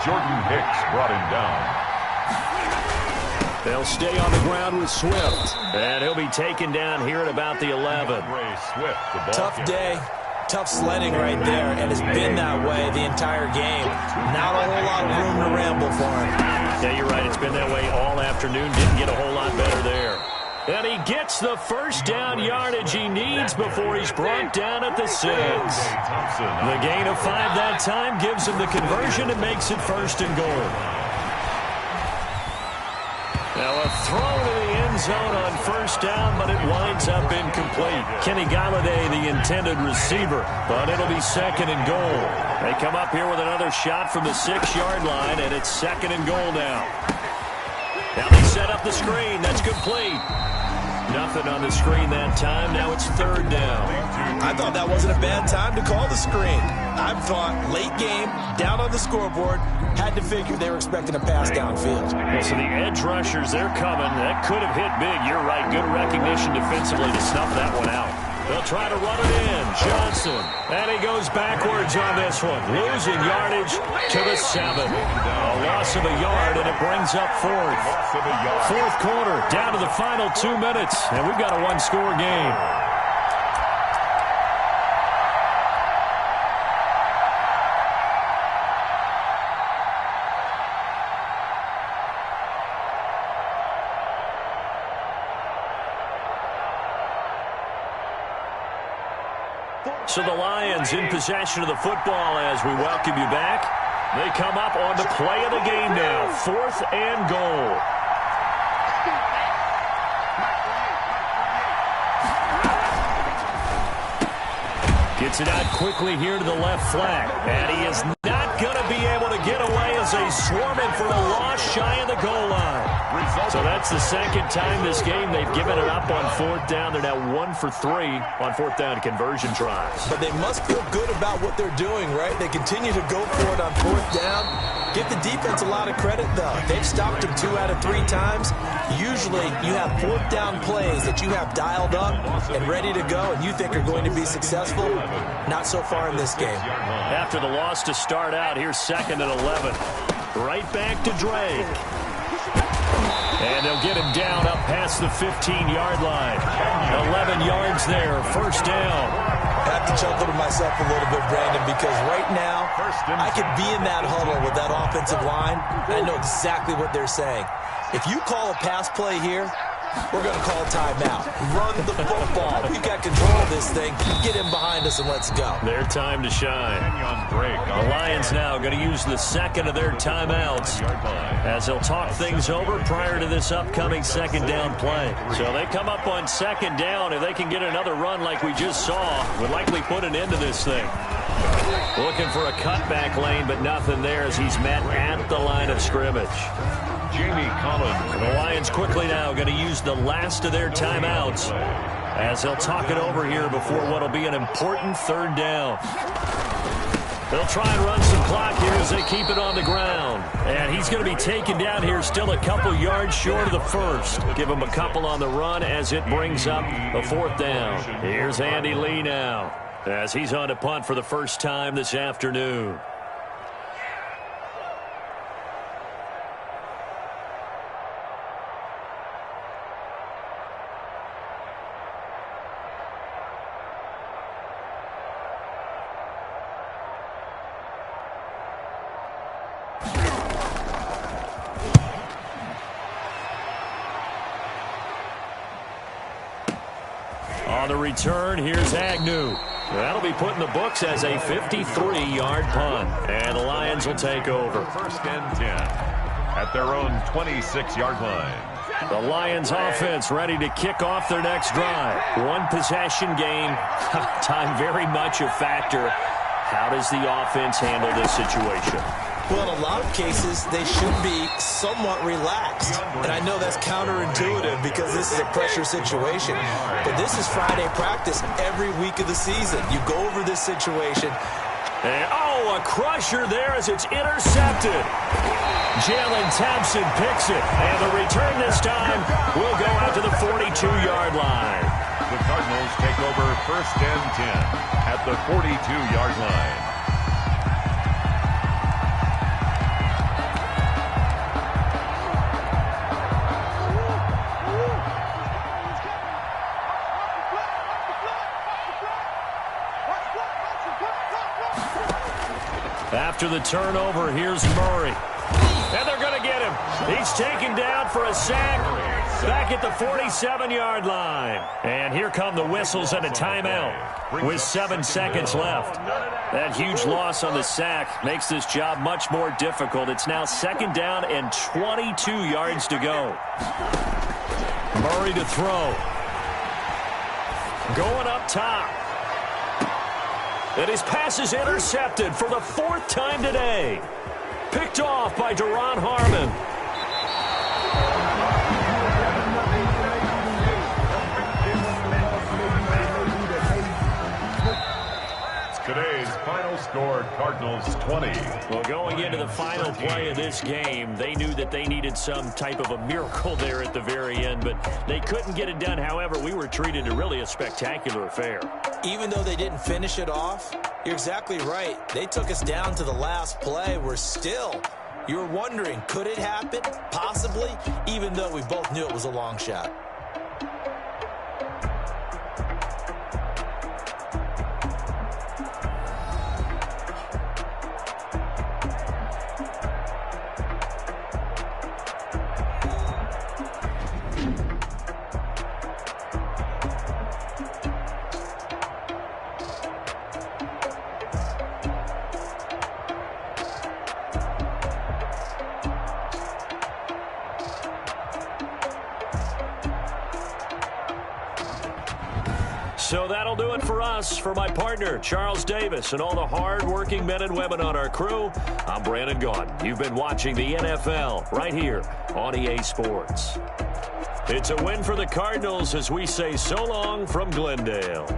[SPEAKER 2] Jordan Hicks brought him down.
[SPEAKER 1] They'll stay on the ground with Swift. And he'll be taken down here at about the 11.
[SPEAKER 3] Tough day. Tough sledding right there, and it's been that way the entire game. Not a whole lot of room to ramble for him.
[SPEAKER 1] Yeah, you're right. It's been that way all afternoon. Didn't get a whole lot better there. And he gets the first down yardage he needs before he's brought down at the 6. The gain of 5 that time gives him the conversion and makes it 1st and goal. Now a throw to the end zone on 1st down, but it winds up incomplete. Kenny Galladay, the intended receiver, but it'll be 2nd and goal. They come up here with another shot from the 6-yard line, and it's 2nd and goal now. Now they set up the screen. That's complete. Nothing on the screen that time. Now it's third down.
[SPEAKER 3] I thought that wasn't a bad time to call the screen. I thought late game, down on the scoreboard, had to figure they were expecting a pass downfield.
[SPEAKER 1] Well, so the edge rushers, they're coming. That could have hit big. You're right. Good recognition defensively to snuff that one out. They'll try to run it in. Johnson. And he goes backwards on this one. Losing yardage to the 7. A loss of a yard, and it brings up fourth. Fourth quarter, down to the final 2 minutes. And we've got a one-score game. So the Lions in possession of the football as we welcome you back. They come up on the play of the game now. 4th and goal. Gets it out quickly here to the left flat. And he is not going to be able to get away as they swarm him for a loss shy of the goal line. So that's the second time this game they've given it up on 4th down. They're now 1 for 3 on 4th down conversion tries.
[SPEAKER 3] But they must feel good about what they're doing, right? They continue to go for it on 4th down. Give the defense a lot of credit, though. They've stopped him 2 out of 3 times. Usually you have 4th down plays that you have dialed up and ready to go and you think are going to be successful. Not so far in this game.
[SPEAKER 1] After the loss to start out, here's 2nd and 11. Right back to Drake. And they'll get him down up past the 15-yard line. 11 yards there, first down.
[SPEAKER 3] I have to chuckle to myself a little bit, Brandon, because right now I could be in that huddle with that offensive line, and I know exactly what they're saying. If you call a pass play here, we're going to call timeout. Run the football. We've got control of this thing. Get him behind us and let's go.
[SPEAKER 1] Their time to shine. The Lions now going to use the second of their timeouts as they'll talk things over prior to this upcoming second down play. So they come up on second down. If they can get another run like we just saw, would likely put an end to this thing. Looking for a cutback lane, but nothing there as he's met at the line of scrimmage.
[SPEAKER 2] Jamie Collins.
[SPEAKER 1] The Lions quickly now going to use the last of their timeouts as they'll talk it over here before what will be an important third down. They'll try and run some clock here as they keep it on the ground. And he's going to be taken down here still a couple yards short of the first. Give him a couple on the run as it brings up a 4th down. Here's Andy Lee now as he's on to punt for the first time this afternoon. On the return, here's Agnew. That'll be put in the books as a 53-yard punt. And the Lions will take over.
[SPEAKER 2] 1st and 10 at their own 26-yard line.
[SPEAKER 1] The Lions offense ready to kick off their next drive. One possession game. Time very much a factor. How does the offense handle this situation?
[SPEAKER 3] Well, in a lot of cases, they should be somewhat relaxed. And I know that's counterintuitive because this is a pressure situation. But this is Friday practice every week of the season. You go over this situation.
[SPEAKER 1] And, a crusher there as it's intercepted. Jalen Thompson picks it. And the return this time will go out to the 42-yard line.
[SPEAKER 2] The Cardinals take over 1st and 10 at the 42-yard line.
[SPEAKER 1] After the turnover, here's Murray. And they're going to get him. He's taken down for a sack back at the 47-yard line. And here come the whistles and a timeout with 7 seconds left. That huge loss on the sack makes this job much more difficult. It's now 2nd down and 22 yards to go. Murray to throw. Going up top. And his pass is intercepted for the 4th time today. Picked off by Deron Harmon.
[SPEAKER 2] score, Cardinals 20.
[SPEAKER 1] Well, going into the final play of this game, they knew that they needed some type of a miracle there at the very end, but they couldn't get it done. However, we were treated to really a spectacular affair.
[SPEAKER 3] Even though they didn't finish it off, you're exactly right. They took us down to the last play. We're still, you're wondering, could it happen? Possibly, even though we both knew it was a long shot.
[SPEAKER 1] So that'll do it for us. For my partner, Charles Davis, and all the hard-working men and women on our crew, I'm Brandon Gaudin. You've been watching the NFL right here on EA Sports. It's a win for the Cardinals as we say so long from Glendale.